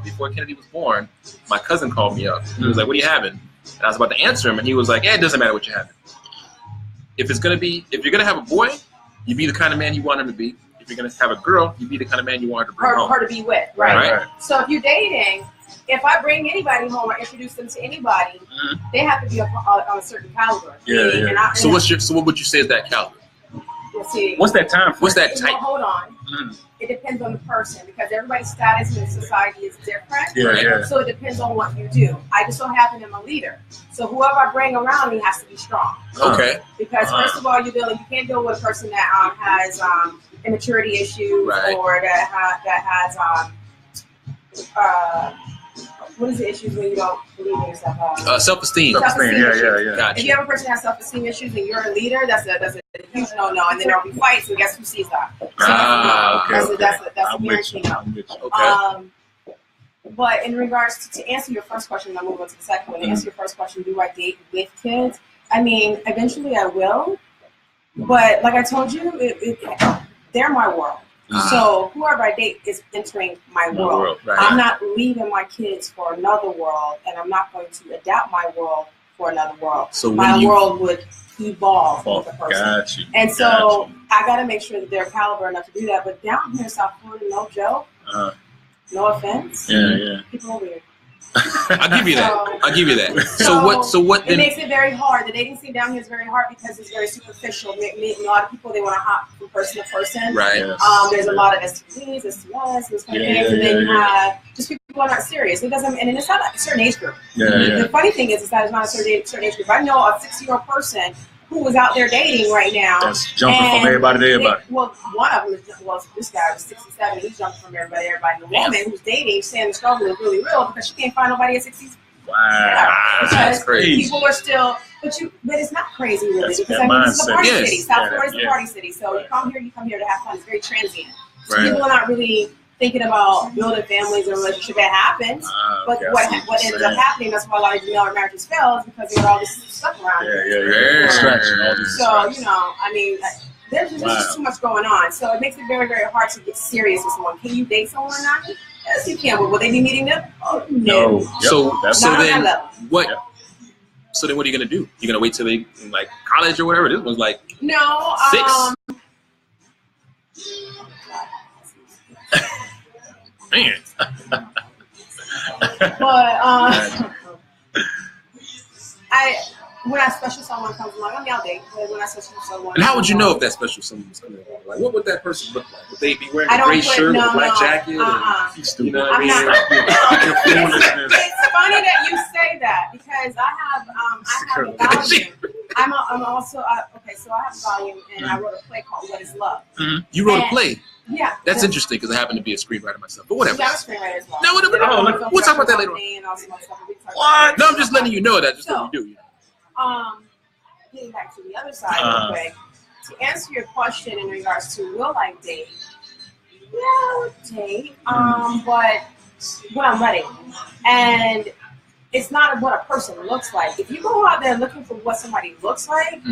before Kennedy was born, my cousin called me up. He was like, "What are you having?" And I was about to answer him, and he was like, "Yeah, it doesn't matter what you're having. If you're gonna have a boy, you be the kind of man you want him to be. If you're gonna have a girl, you be the kind of man you want her to bring home. Her to be with, right? So if you're dating, if I bring anybody home or introduce them to anybody, they have to be on a certain caliber. So what would you say is that caliber? See, what's that time frame? What's that type? Hold on. It depends on the person because everybody's status in society is different. So it depends on what you do. I just so happen I'm a leader. So whoever I bring around me has to be strong. Okay. Because first of all, you can't deal with a person that has immaturity issues or that has what is the issues when you don't believe in yourself? Self-esteem. Yeah. Gotcha. If you have a person that has self-esteem issues and you're a leader, that's a huge no-no. And then there'll be fights, and guess who sees that? That's a guarantee no. Okay. But in regards to answer your first question, I'll move on to the second one. To answer your first question, do I date with kids? I mean, eventually I will. But like I told you, they're my world. So whoever I date is entering my world. I'm not leaving my kids for another world, and I'm not going to adapt my world for another world. So my world would evolve with the person. And so I got to make sure that they're caliber enough to do that. But down here in South Florida, no joke, no offense, people are weird. I'll give you that. So what? It makes it very hard. The dating scene down here is very hard because it's very superficial. A lot of people, they want to hop from person to person. Right. There's a lot of STDs, STIs, those kind of things, and then you have just people who are not serious. It doesn't, and it's not like a certain age group. The funny thing is that it's not a certain age group. I know a 60-year-old person who was out there dating right now. That's jumping from everybody to everybody. One of them this guy was 67. He's jumping from everybody to everybody. The woman who's dating, saying the struggle is really real because she can't find nobody at 60. Wow, that's crazy. People are still, but it's not crazy really because this is a party city. South Florida is a party city. So you come here to have fun. It's very transient. So people are not really thinking about building families and relationship. That happens, but what ends up happening, that's why a lot of marriages fail, is because there's all this stuff around. So I mean, there's just too much going on. So it makes it very, very hard to get serious with someone. Can you date someone or not? Yes, you can. But will they be meeting them? Oh no. So then what? So then what are you gonna do? You're gonna wait till they in like college or whatever? This was like 6. Man. But when a special someone comes along, I mean, I'll date. But when I special someone, and how would you know if that special someone was coming along? Like, what would that person look like? Would they be wearing a gray shirt with a black jacket? You know what I mean? It's funny that you say that because I have a volume. I'm also okay. So I have a volume, and I wrote a play called "What Is Love." You wrote a play. Yeah, that's interesting because I happen to be a screenwriter myself. But whatever. Yeah, I'm a screenwriter as well. No, whatever. We'll talk about that later on. What? No, I'm just letting you know that. Just what you do. Getting back to the other side real quick, to answer your question in regards to will I date? Yeah, I would date. But when I'm ready, and it's not what a person looks like. If you go out there looking for what somebody looks like,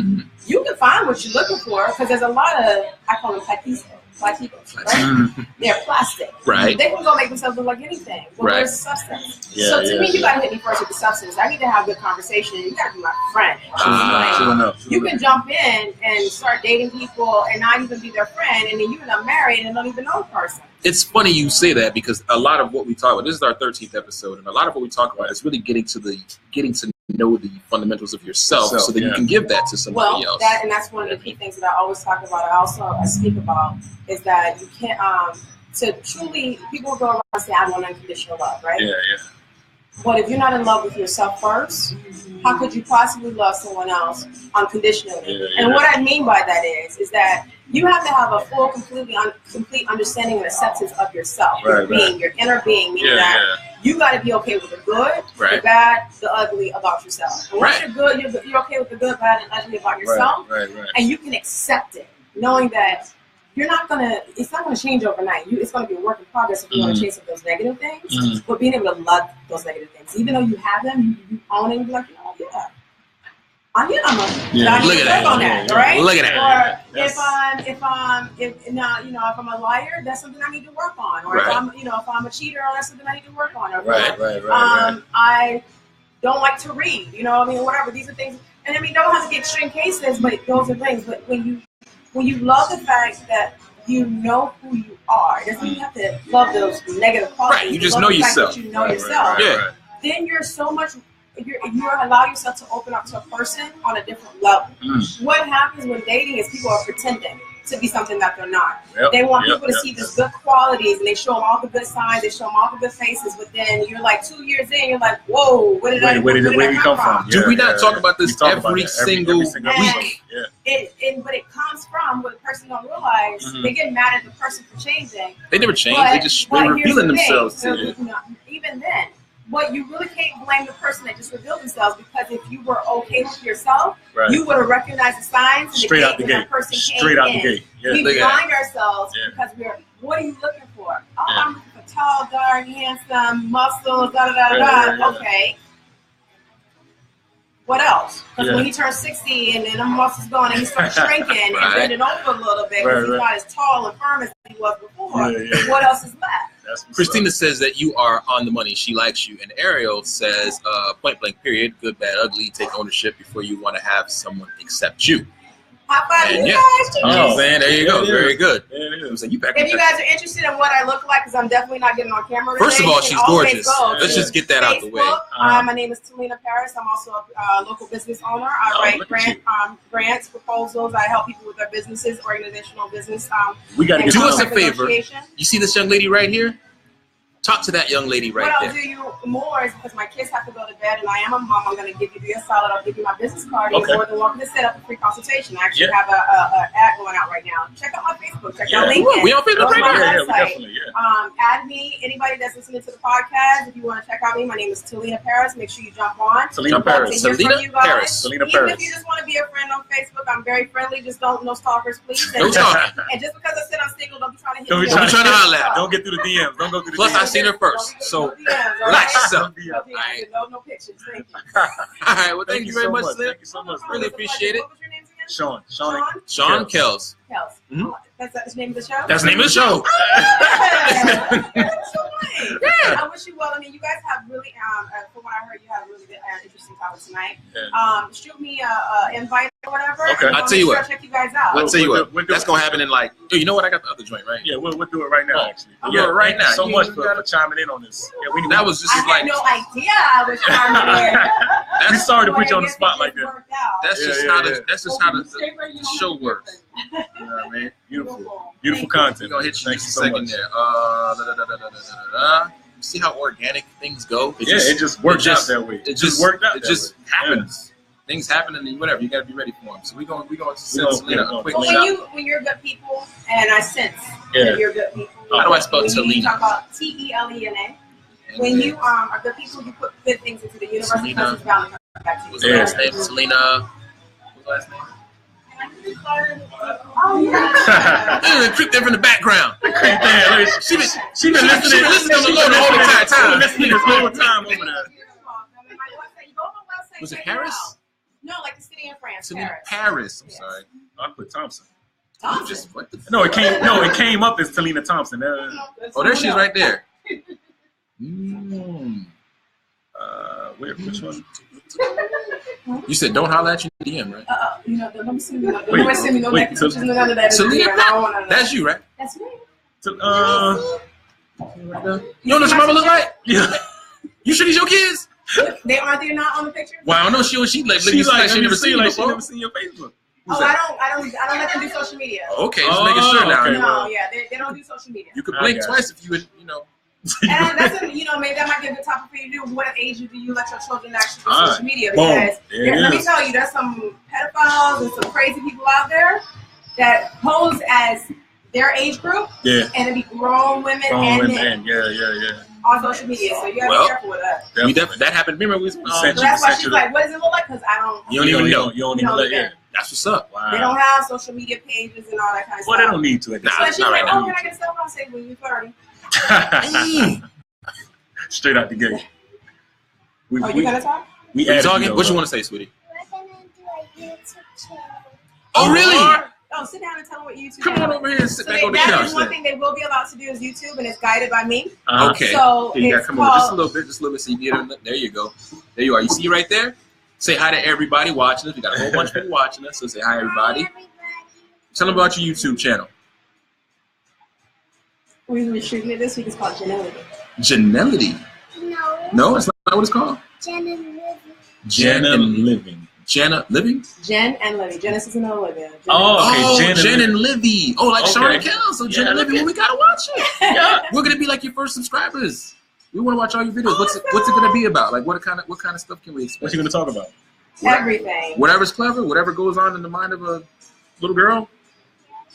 you can find what you're looking for because there's a lot of, I call them platicos, right? They're plastic. Right. They can go make themselves look like anything. But where's the substance? So to me, you got to hit me first with the substance. I need to have good conversation. You got to be my friend. You can jump in and start dating people and not even be their friend, and then you end up married and don't even know the person. It's funny you say that because a lot of what we talk about, this is our 13th episode, and a lot of what we talk about is really getting to know the fundamentals of yourself so that you can give that to somebody else. That's one of the key things that I always talk about. I speak about is that you can't to truly, people go around and say, I want unconditional love, right? Yeah. But if you're not in love with yourself first, how could you possibly love someone else unconditionally? And what I mean by that is that you have to have a full, complete understanding and acceptance of yourself, your being, your inner being, meaning that you got to be okay with the good, the bad, the ugly about yourself. And once you're good, you're okay with the good, bad, and ugly about yourself, and you can accept it, knowing that it's not gonna change overnight. It's gonna be a work in progress if you want to change some of those negative things. But being able to love those negative things, even though you have them, you own it and be like, I'm gonna look at that on that, right? Look at that. Or if I'm a liar, that's something I need to work on. Or if I'm a cheater, that's something I need to work on. Or I don't like to read, whatever. These are things, and don't have to get extreme cases, but those are things. But when you love the fact that you know who you are, it doesn't mean you have to love those negative qualities. Right, you just know yourself. You know yourself. Then you're so much. You allow yourself to open up to a person on a different level. What happens when dating is people are pretending to be something that they're not. They want people to see the good qualities, and they show them all the good signs, they show them all the good faces, but then you're like 2 years in, you're like, whoa, where did it come from? Do we not talk about this every single week? But it comes from what the person don't realize. They get mad at the person for changing. They never change. They're revealing themselves. Even then. But you really can't blame the person that just revealed themselves, because if you were okay with yourself, you would have recognized the signs straight out the gate. Straight out the gate. We blind ourselves because what are you looking for? Oh, I'm looking for tall, dark, handsome, muscles, Okay. What else? Because when he turns 60 and then the muscles going and he starts shrinking and bending over a little bit because he's not as tall and firm as he was before, what else is left? Christina says that you are on the money. She likes you. And Ariel says, point blank period, good, bad, ugly, take ownership before you want to have someone accept you. High five, you guys. Man, there you go. Very good. If you guys are interested in what I look like, because I'm definitely not getting on camera today, first of all, she's gorgeous. Let's just get that out the way. My name is Talina Paris. I'm also a local business owner. I write grants, proposals. I help people with their businesses, organizational business. We got to do us a favor. You see this young lady right here? Talk to that young lady right there. What I'll do you more is, because my kids have to go to bed and I am a mom, I'm going to give you a solid. I'll give you my business card. You're more than welcome to set up a free consultation. I actually have an ad going out right now. Check out my Facebook. Check out LinkedIn. We on Facebook right now. Add me. Anybody that's listening to the podcast, if you want to check out me, my name is Talina Paris. Make sure you jump on. Talina Paris. Talina Paris. Even if you just want to be a friend on Facebook, I'm very friendly. Just no stalkers, please. No stalkers. And just because I said I'm single, don't be trying to hit me. Don't be trying to holler at. Don't get through the DMs. Don't go through the DMs. Plus, I seen her first, so relax yourself. No pictures. Thank you. All right. Well, thank you very much, Lynn. Thank you so much. Really appreciate it. What was your name again? Shawn and Kels. That's the name of the show? That's the name of the show. That's so nice. I wish you well. I mean, you guys have really, from what I heard, you have a really good, interesting topic tonight. Shoot me an invite or whatever. Okay. I'll tell you what. Check you guys out. I'll tell you what. That's going to happen in you know what? I got the other joint, right? Yeah, we'll do it right now, actually. Yeah, right now. So much for chiming in on this. Yeah, that was just I had no idea I was chiming in. We're sorry to put you on the spot like that. That's just how the show works. You know what I mean? Beautiful content. We're going to hit you next second there. See how organic things go? It just worked out that way. It just worked out. It just happens. Things happen, and whatever, you got to be ready for them. So we're going to send Talina a quick shout. When you're good people, and I sense that you're good people. How do I spell Talina? You talk about Telena. When you are good people, you put good things into the universe. Because it's bound to come back to you. What's her last name? Talina. What's her last name? Oh yeah. Creep there from the background. She been listening on the Lord the whole entire time. Listening this whole time over there. Was it Paris? No, like the city in France. Paris. I'm sorry. I put Thompson. What the? No, it came up as Talina Thompson. There she is, right there. Which one? You said don't holler at you in the DM, right? Don't send me no naked pictures, none of that. Talina, that's you, right? That's me. You know what your mama look like? Yeah. You sure these your kids? They aren't they not on the picture? Well, I don't know. She never seen your Facebook. Oh, I don't let them do social media. Okay, just making sure now. Okay. No, yeah, they don't do social media. You could blink twice if you would, And that's maybe that might be a good topic for you to do. What age do you let your children actually do social media? Because let me tell you, there's some pedophiles and some crazy people out there that pose as their age group, and it be grown women and men. On social media, so you gotta be careful with that. That happened. Remember, so that's why she's like, "What does it look like?" Because I don't. You don't even know. You don't even know. Yeah, that's what's up. Wow. They don't have social media pages and all that kind of stuff. Well, they don't need to. So she's like, "Oh, can I get a cell phone?" I say, "When you're 30." Straight out the gate. You gonna talk? We talking? What you want to say, sweetie? We're gonna do a YouTube channel. Oh, really? Oh, sit down and tell them what YouTube. Come on over here and sit back on the couch. That is one thing they will be allowed to do is YouTube, and it's guided by me. Okay. So come on, just a little bit, so you get it. There you go. There you are. You see right there? Say hi to everybody watching us. We got a whole bunch of people watching us, so say hi, everybody. Hi, everybody. Tell them about your YouTube channel. We were shooting it this week. It's called Janelity. No. No, that's not what it's called. Jen and Living. Jen and Living. Jenna Living? Jen and Livy. Genesis and Olivia. Jen and Livy. Oh, like Shawn and Kels. So Jen and Livy, well, we gotta watch it. Yeah. We're gonna be like your first subscribers. We want to watch all your videos. What's it gonna be about? Like what kind of stuff can we expect? What you gonna talk about? Everything. Whatever's clever, whatever goes on in the mind of a little girl.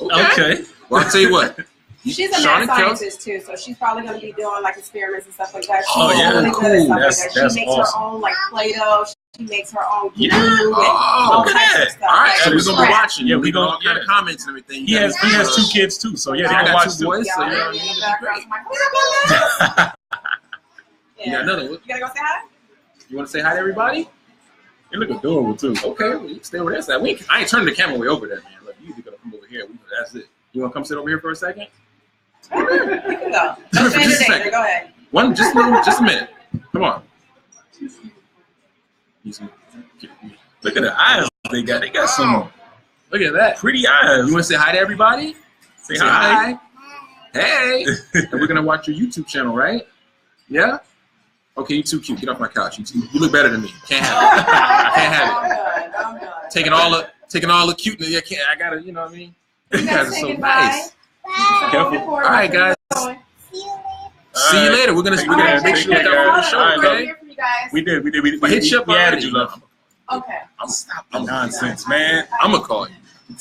Okay. Well, I'll tell you what. She's a mad scientist too, so she's probably going to be doing like experiments and stuff like that. She's really good at stuff that's like that. She makes awesome. her own like Play-Doh. She makes her own glue and all kinds of stuff. All right, so we're gonna be watching. Yeah, we gonna all kind of comments and everything. He has 2 kids too, so yeah, they gonna watch two boys. So great. You got another one. You gotta go say hi. You want to say hi to everybody? You look adorable too. Okay, well, you can stay over there. So I ain't turning the camera way over there, man. Look, you gonna come over here. That's it. You want to come sit over here for a second? You can go. Don't change your danger. Go ahead. Just a minute. Come on. Look at the eyes they got. They got some. Look at that. Pretty eyes. You want to say hi to everybody? Say hi. Hey. And we're gonna watch your YouTube channel, right? Yeah. Okay, you too cute. Get off my couch. You look better than me. Can't have it. Can't have it. I'm good. Taking all the cuteness. I gotta. You know what I mean? You guys are so nice. Bye. Careful. All right, guys. See you later. See you later. We're gonna make sure we got the show, okay? We did. We hit you up. We added you, love. Okay. I'm nonsense, man. I'm gonna call you. You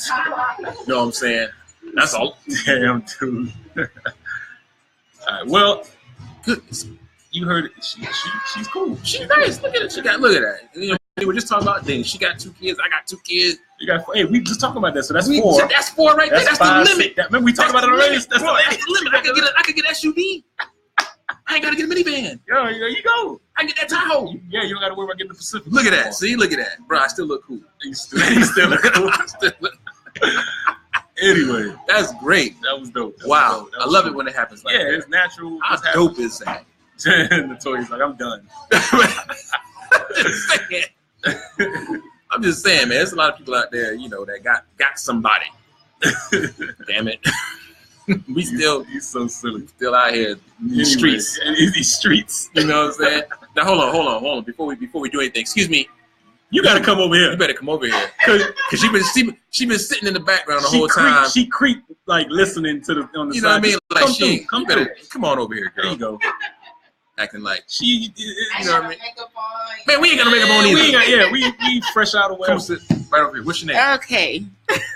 know what I'm saying? That's all. Damn, dude. All right. Well, goodness. You heard it. She's cool. She's nice. Look at it. Look at that. You know, we were just talking about things. She got 2 kids. I got 2 kids. Hey, we just talking about that. So that's 4. That's 4 right there. That's 5, the limit. Remember we talked about it already. That's the limit. I could get SUV. I ain't gotta get a minivan. Yo, there you go. I can get that Tahoe. Yeah, you don't gotta worry about getting the Pacific. Look at that. See, look at that, bro. I still look cool. You still look cool. Anyway, that's great. That was dope. Wow, I love it when it happens like that. Yeah, it's natural. How dope is that? Notorious like, I'm done. I'm just saying, man. There's a lot of people out there, that got somebody. Damn it. He's so silly. Still out here in the streets. These streets. You know what I'm saying? Now hold on. Before we do anything, excuse me. You gotta come over here. You better come over here. Cause she been sitting in the background the whole time. She creeped like listening to the on the you side. Know what I mean? Like come on over here, girl. There you go. Acting like she. You know what I mean? Man, we ain't got no makeup on either. We fresh out of Come sit right over here. What's your name? Okay.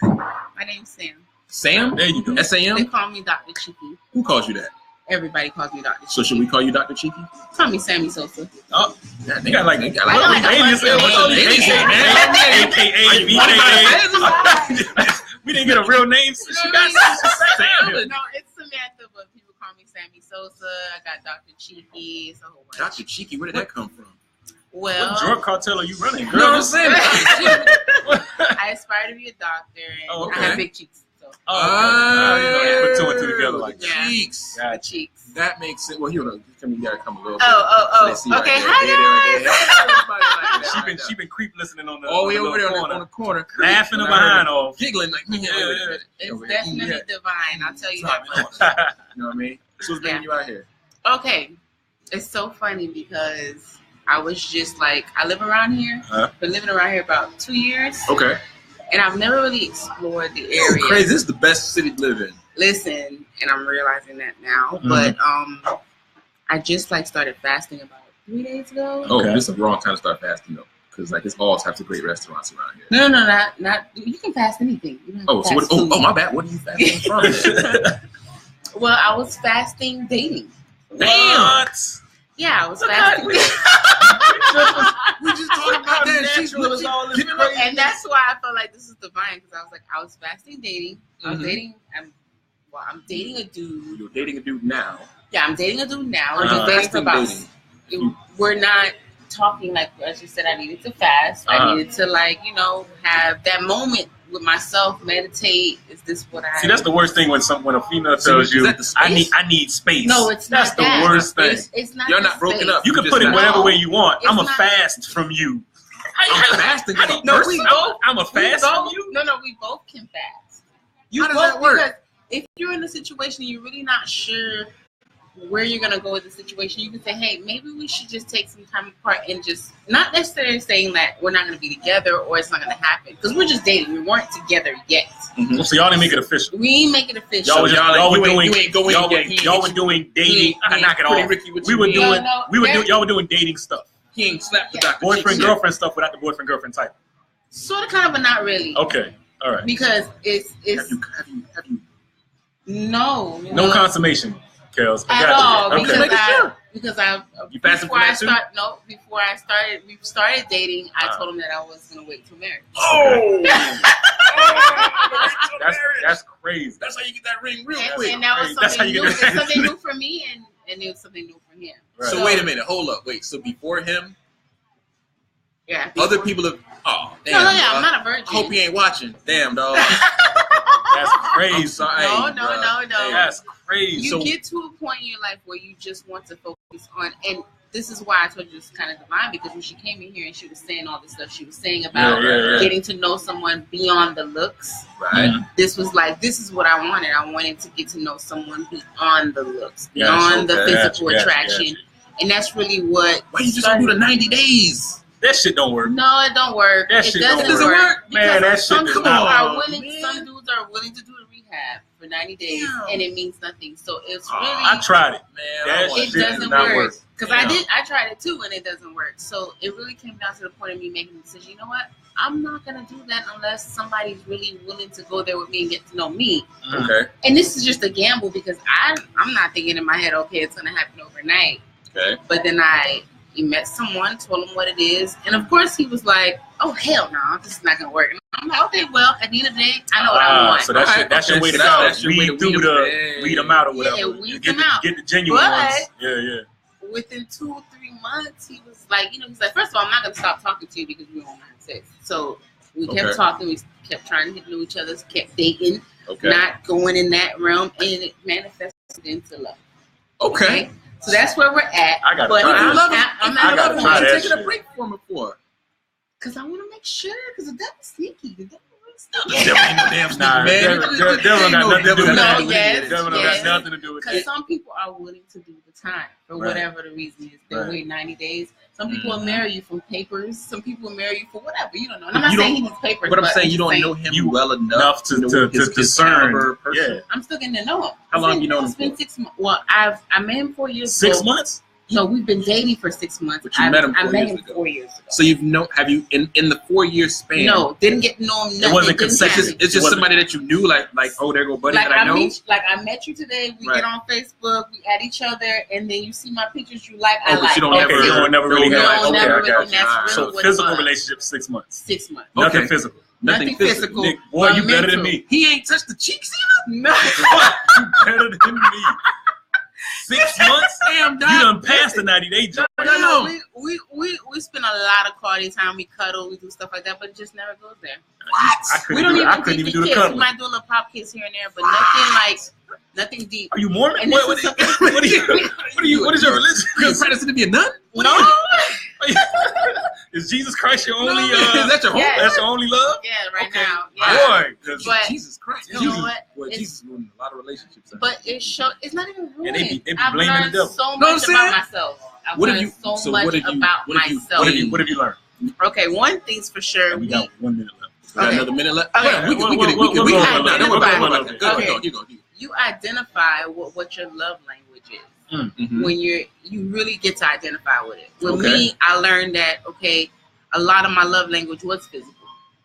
My name's Sam. Sam? There you go. SAM? They call me Dr. Cheeky. Who calls you that? Everybody calls me Dr. Cheeky. So should we call you Dr. Cheeky? Call me Sammy Sosa. Oh, they got like aliens. We didn't get a real name. So she got Sam. No, it's Samantha, but people call me Sammy Sosa. I got Dr. Cheeky. It's a whole bunch. Dr. Cheeky, where did that come from? Well, what drug cartel are you running, girl? You know what I'm saying? I aspire to be a doctor, and I have big cheeks. So. Put 2 and 2 together like that. Cheeks. Got cheeks. That makes sense. Well, you gotta come a little bit. Okay. Hi, guys. She been creep listening on the way over there on the corner, laughing behind off, giggling like. It's definitely divine. I'll tell you that much. You know what I mean? So what's bringing you out here? Okay, it's so funny because I was just like, I live around here. Been living around here about 2 years. Okay. And I've never really explored the area. Crazy. This is the best city to live in. Listen, and I'm realizing that now. But I just like started fasting about 3 days ago. Oh, this is the wrong time to start fasting though, because like it's all types of great restaurants around here. No, not. You can fast anything. You don't have to fast food. My bad. What are you fasting from? Well, I was fasting dating. Damn. Yeah, I was fasting. We just talked about that. She's all this crazy. And that's why I felt like this is divine, because I was like, I was fasting dating. I was dating. I'm dating a dude. You're dating a dude now. Yeah, I'm dating a dude now. We're not talking like, as you said, I needed to fast. I needed to have that moment with myself, meditate. Is this what I see? That's the worst thing when a female tells you, I need space. No, it's that's not the that. worst thing. It's not. You're not broken up. You can put it whatever way you want. I'm a fast from you. I'm fasting. No, we both. I'm a fast from you. No, we both can fast. How does that work? Because if you're in a situation you're really not sure where you're gonna go with the situation, you can say, hey, maybe we should just take some time apart and just not necessarily saying that we're not gonna be together or it's not gonna happen, because we're just dating. We weren't together yet. Mm-hmm. So y'all didn't make it official. We didn't make it official. Y'all were doing dating. Knock it off. Y'all were doing dating stuff. He ain't slapped the doctor. Boyfriend girlfriend stuff without the boyfriend girlfriend type. Sort of, kind of, but not really. Okay, all right. Because it's have you no consummation. Kels, at all, okay. because we started dating. I told him that I was gonna wait till marriage. Oh, that's crazy. That's how you get that ring real quick. And that was something new. It's something new for me, and it was something new for him. Right. So wait a minute, hold up, wait. So before him, other people have. Oh, damn. No, I'm not a virgin. I hope he ain't watching. Damn, dog. That's crazy. Sorry, no. That's crazy. You get to a point in your life where you just want to focus on, and this is why I told you it's kind of divine, because when she came in here and she was saying all this stuff she was saying about getting to know someone beyond the looks, right? This was like, this is what I wanted. I wanted to get to know someone beyond the looks, beyond the physical attraction, and that's really what. Why you just don't do the 90 days? That shit don't work. No, it don't work. That shit doesn't work. Man, that shit does not work. Some dudes are willing to do the rehab for 90 days, and it means nothing. So it's really. I tried it, man. It doesn't work. Because I tried it too, and it doesn't work. So it really came down to the point of me making the decision. You know what? I'm not gonna do that unless somebody's really willing to go there with me and get to know me. Okay. And this is just a gamble, because I'm not thinking in my head, okay, it's gonna happen overnight. Okay. But then he met someone, told him what it is, and of course he was like, "Oh hell no, this is not gonna work." And I'm like, "Okay, well, at the end of the day, I know what I want." So that's your way to go. Weed them out or whatever. Yeah, weed them out. Get the genuine ones. Yeah. Within 2 or 3 months, he was like, he's like, first of all, I'm not gonna stop talking to you because we don't have sex. So we kept talking. We kept trying to get to know each other. Kept dating. Not going in that realm, and it manifested into love. Okay. So that's where we're at. I got to I'm taking a break from it for. Because I want to make sure, because the devil's sneaky. The devil ain't no damn sneaky, man. Devil got nothing to do with that. Yes. Devil got nothing to do with that. Because some people are willing to do the time for whatever the reason is. They'll wait 90 days. Some people will marry you from papers. Some people will marry you for whatever. You don't know. And I'm not saying he needs papers. But I'm saying you don't know him well enough to discern. Yeah. I'm still getting to know him. How long you known him? It's been 6 months. Well, I met him 4 years ago. 6 months? No, we've been dating for 6 months. But you met him 4 years ago. 4 years ago. So have you in the 4 year span? No, didn't get to know him. It wasn't consecutive. It's just somebody that you knew, like oh, there go buddy that I know. I met you today. We get on Facebook. We add each other, and then you see my pictures. You like. I like. You don't never really have. So physical relationship 6 months. 6 months. Nothing physical. Nothing physical. Nick, boy, you better than me. He ain't touched the cheeks either. No. You better than me. 6 months? Damn, dog. You done passed the 90-day job. No. We spend a lot of quality time. We cuddle. We do stuff like that, but it just never goes there. What? I couldn't even do the kiss. cuddling. We might do a little pop kiss here and there, but nothing deep. Are you Mormon? And What is your religion? You practicing to be a nun? No. Is Jesus Christ your only? Is that your home? That's your only love? Yeah, now. Yeah. Boy, but Jesus Christ. You know what? Boy, Jesus ruined a lot of relationships. but it's not even ruined. And they be I've blaming learned the devil. so much about myself. I've learned so much about myself. What have you learned? Okay, one thing's for sure. We got 1 minute left. Okay. Another minute left. Okay. We can You identify what your love language is. Mm-hmm. When you really get to identify with it. With me, I learned that a lot of my love language was physical.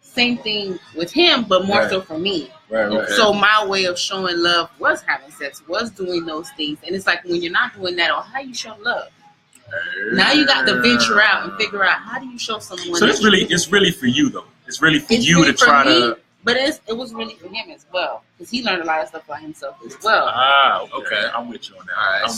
Same thing with him, but more so for me. Right. So my way of showing love was having sex, was doing those things. And it's like when you're not doing that, how you show love? Now you got to venture out and figure out how do you show someone. So it's really for you though. It's really for you to try to. But it was really for him as well, because he learned a lot of stuff about himself as well. Okay. I'm with you on that. All right.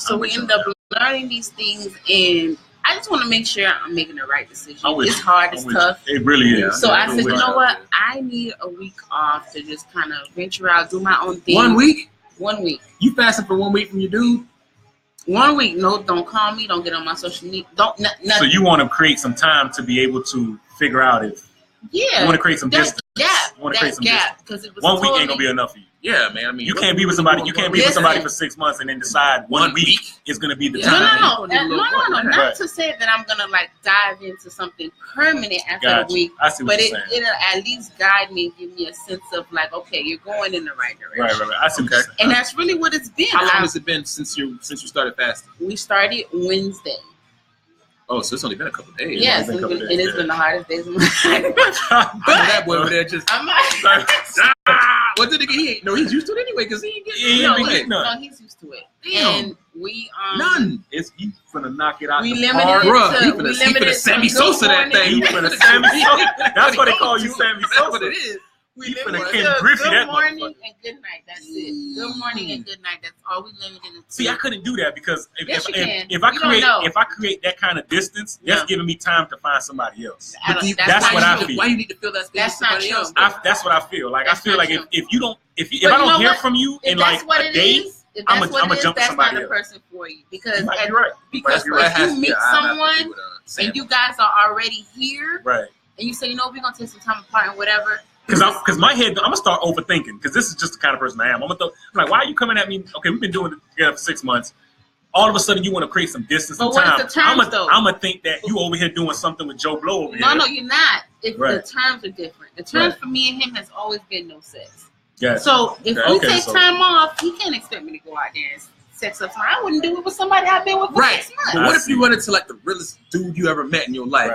So we end up learning these things, and I just want to make sure I'm making the right decision. It's hard, it's tough. It really is. So I said, you know what? I need a week off to just kind of venture out, do my own thing. 1 week? 1 week. You fasting for 1 week from your dude? 1 week. No, don't call me. Don't get on my social media. Nothing. So you want to create some time to be able to figure out if you want to create some distance. Yeah. You want to create some distance. Because it was 1 week ain't gonna be enough for you. Yeah, man. I mean, you can't be with somebody. You can't be with somebody for 6 months and then decide 1 week is gonna be the time. No. Not to say that I'm gonna dive into something permanent after a week. I see what but you're saying. it'll at least guide me and give me a sense of okay, you're going in the right direction. Right. I see what you're saying. And that's really what it's been. How long has it been since you started fasting? We started Wednesday. Oh, so it's only been a couple of days. Yes, it's been the hardest days of my life. That boy over there just. What did he get? No, he's used to it anyway because he ain't getting No, he's used to it. Damn. And we none. He's finna knock it out. We the limited park. it to. He finna Sammy Sosa that thing. He finna Sammy Sosa. That's what they call you, Sammy Sosa. That's what it is. We finna Ken Griffey. Good morning and good night. That's it. Good morning and good night. That's all we limited it to. See, I couldn't do that because if I create that kind of distance, that's giving me time to find somebody else. That's what I feel. Why you need to feel that space with somebody else? That's what I feel. I feel like if I don't hear from you in a day, I'm gonna jump to somebody else. That's not the person for you because if you meet someone and you guys are already here, right? And you say, we're gonna take some time apart and whatever. Because my head, I'm gonna start overthinking. Because this is just the kind of person I am. I'm like, why are you coming at me? Okay, we've been doing it together for 6 months. All of a sudden, you want to create some distance and time. I'm gonna think that you over here doing something with Joe Blow over here. No, you're not. The terms are different. The terms for me and him has always been no sex. Yeah. So if we take time off, he can't expect me to go out there and sex up. I wouldn't do it with somebody I've been with for 6 months. But what if you run into the realest dude you ever met in your life?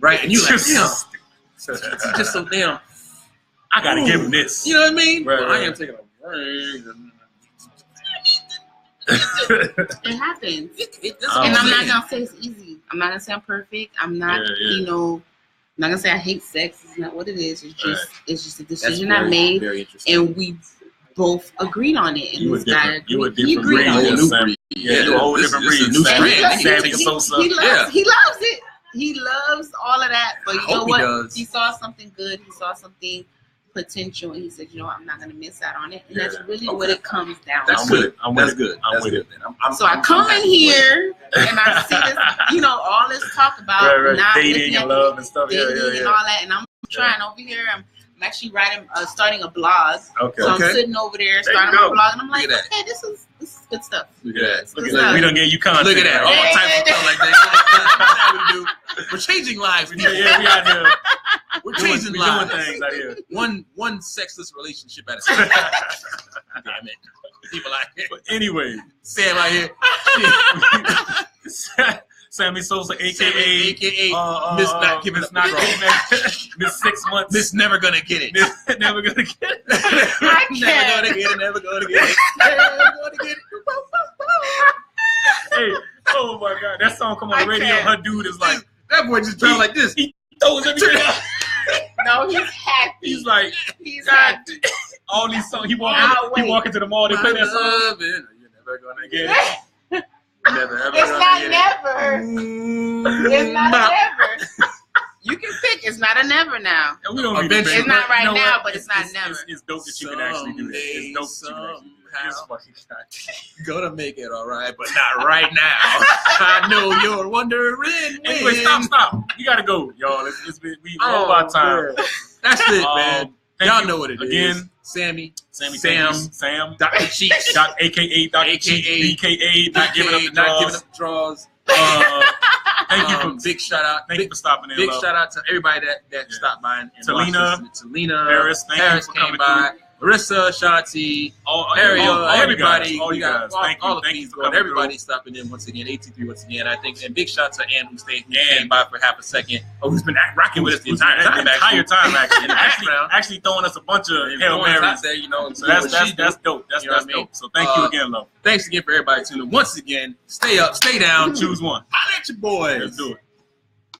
Right. And you it's just so damn. I gotta give him this. You know what I mean? Right. I am taking a ring. It happens. And I'm not gonna say it's easy. I'm not gonna say I'm perfect. I'm not. I'm not gonna say I hate sex. It's not what it is. It's just a decision I made, and we both agreed on it. And you this guy agreed. You agreed on it. You're a whole different breed. Sammy Sosa. He loves it. He loves all of that, but you know what? He saw something good. He saw something potential, and he said, I'm not going to miss out on it. And that's really what it comes down to. That's good. That's good. So I come in here, and I see this, all this talk about not dating and love and stuff. Dating and all that, and I'm trying over here. I'm actually starting a blog. Okay. So I'm sitting over there starting a blog, and I'm like, okay, this is good stuff. Look at that. We don't get you content. Look at that. All types of stuff like that. That's what we do. We're changing lives. We out here. We're changing lives. Doing things out here. One sexless relationship at a time. Damn it. People out here. But anyway, Sam out here. Sammy Sosa, aka Miss Not Giving Up, Miss 6 months, Miss Never Gonna Get It, Never Gonna Get It, Never Gonna Get It, Never Gonna Get It, Never Gonna Get It. Hey, oh my God, that song come on the radio. Her dude is like, that boy just drowned like this. He throws everything out. No, he's happy. He's like, he's happy. All these songs. He walk into the mall. They play that song. You're never gonna get it. It's not never. It's not never. You can pick. It's not a never now. And we don't it's not right now, but it's not never. It's dope that you can actually do that. It's dope that you can actually do that. Gonna make it all right, but not right now. I know you're wondering when. Anyway, stop. You gotta go, y'all. We over our time. That's it, man. Y'all know what it is. Again, Sammy, Sam, Dr. Cheeks, AKA Dr. Cheeks, BKA, not giving up the draws. Thank you for big shout out. Thank you for stopping in. Big shout out to everybody that stopped by and Talina, Paris, Paris came by. Marissa, Shanti, Ariel, everybody. All you guys. All the fees going. Everybody stopping in once again. AT3 once again. I think, and big shout out to Ann who came by for half a second. Who's been rocking with us the entire time. Actually throwing us a bunch of Hail Marys. There, you know, so that's dope. That's dope. So thank you again, love. Thanks again for everybody tuning in. Once again, stay up, stay down, choose one. Holla at your boys. Let's do it.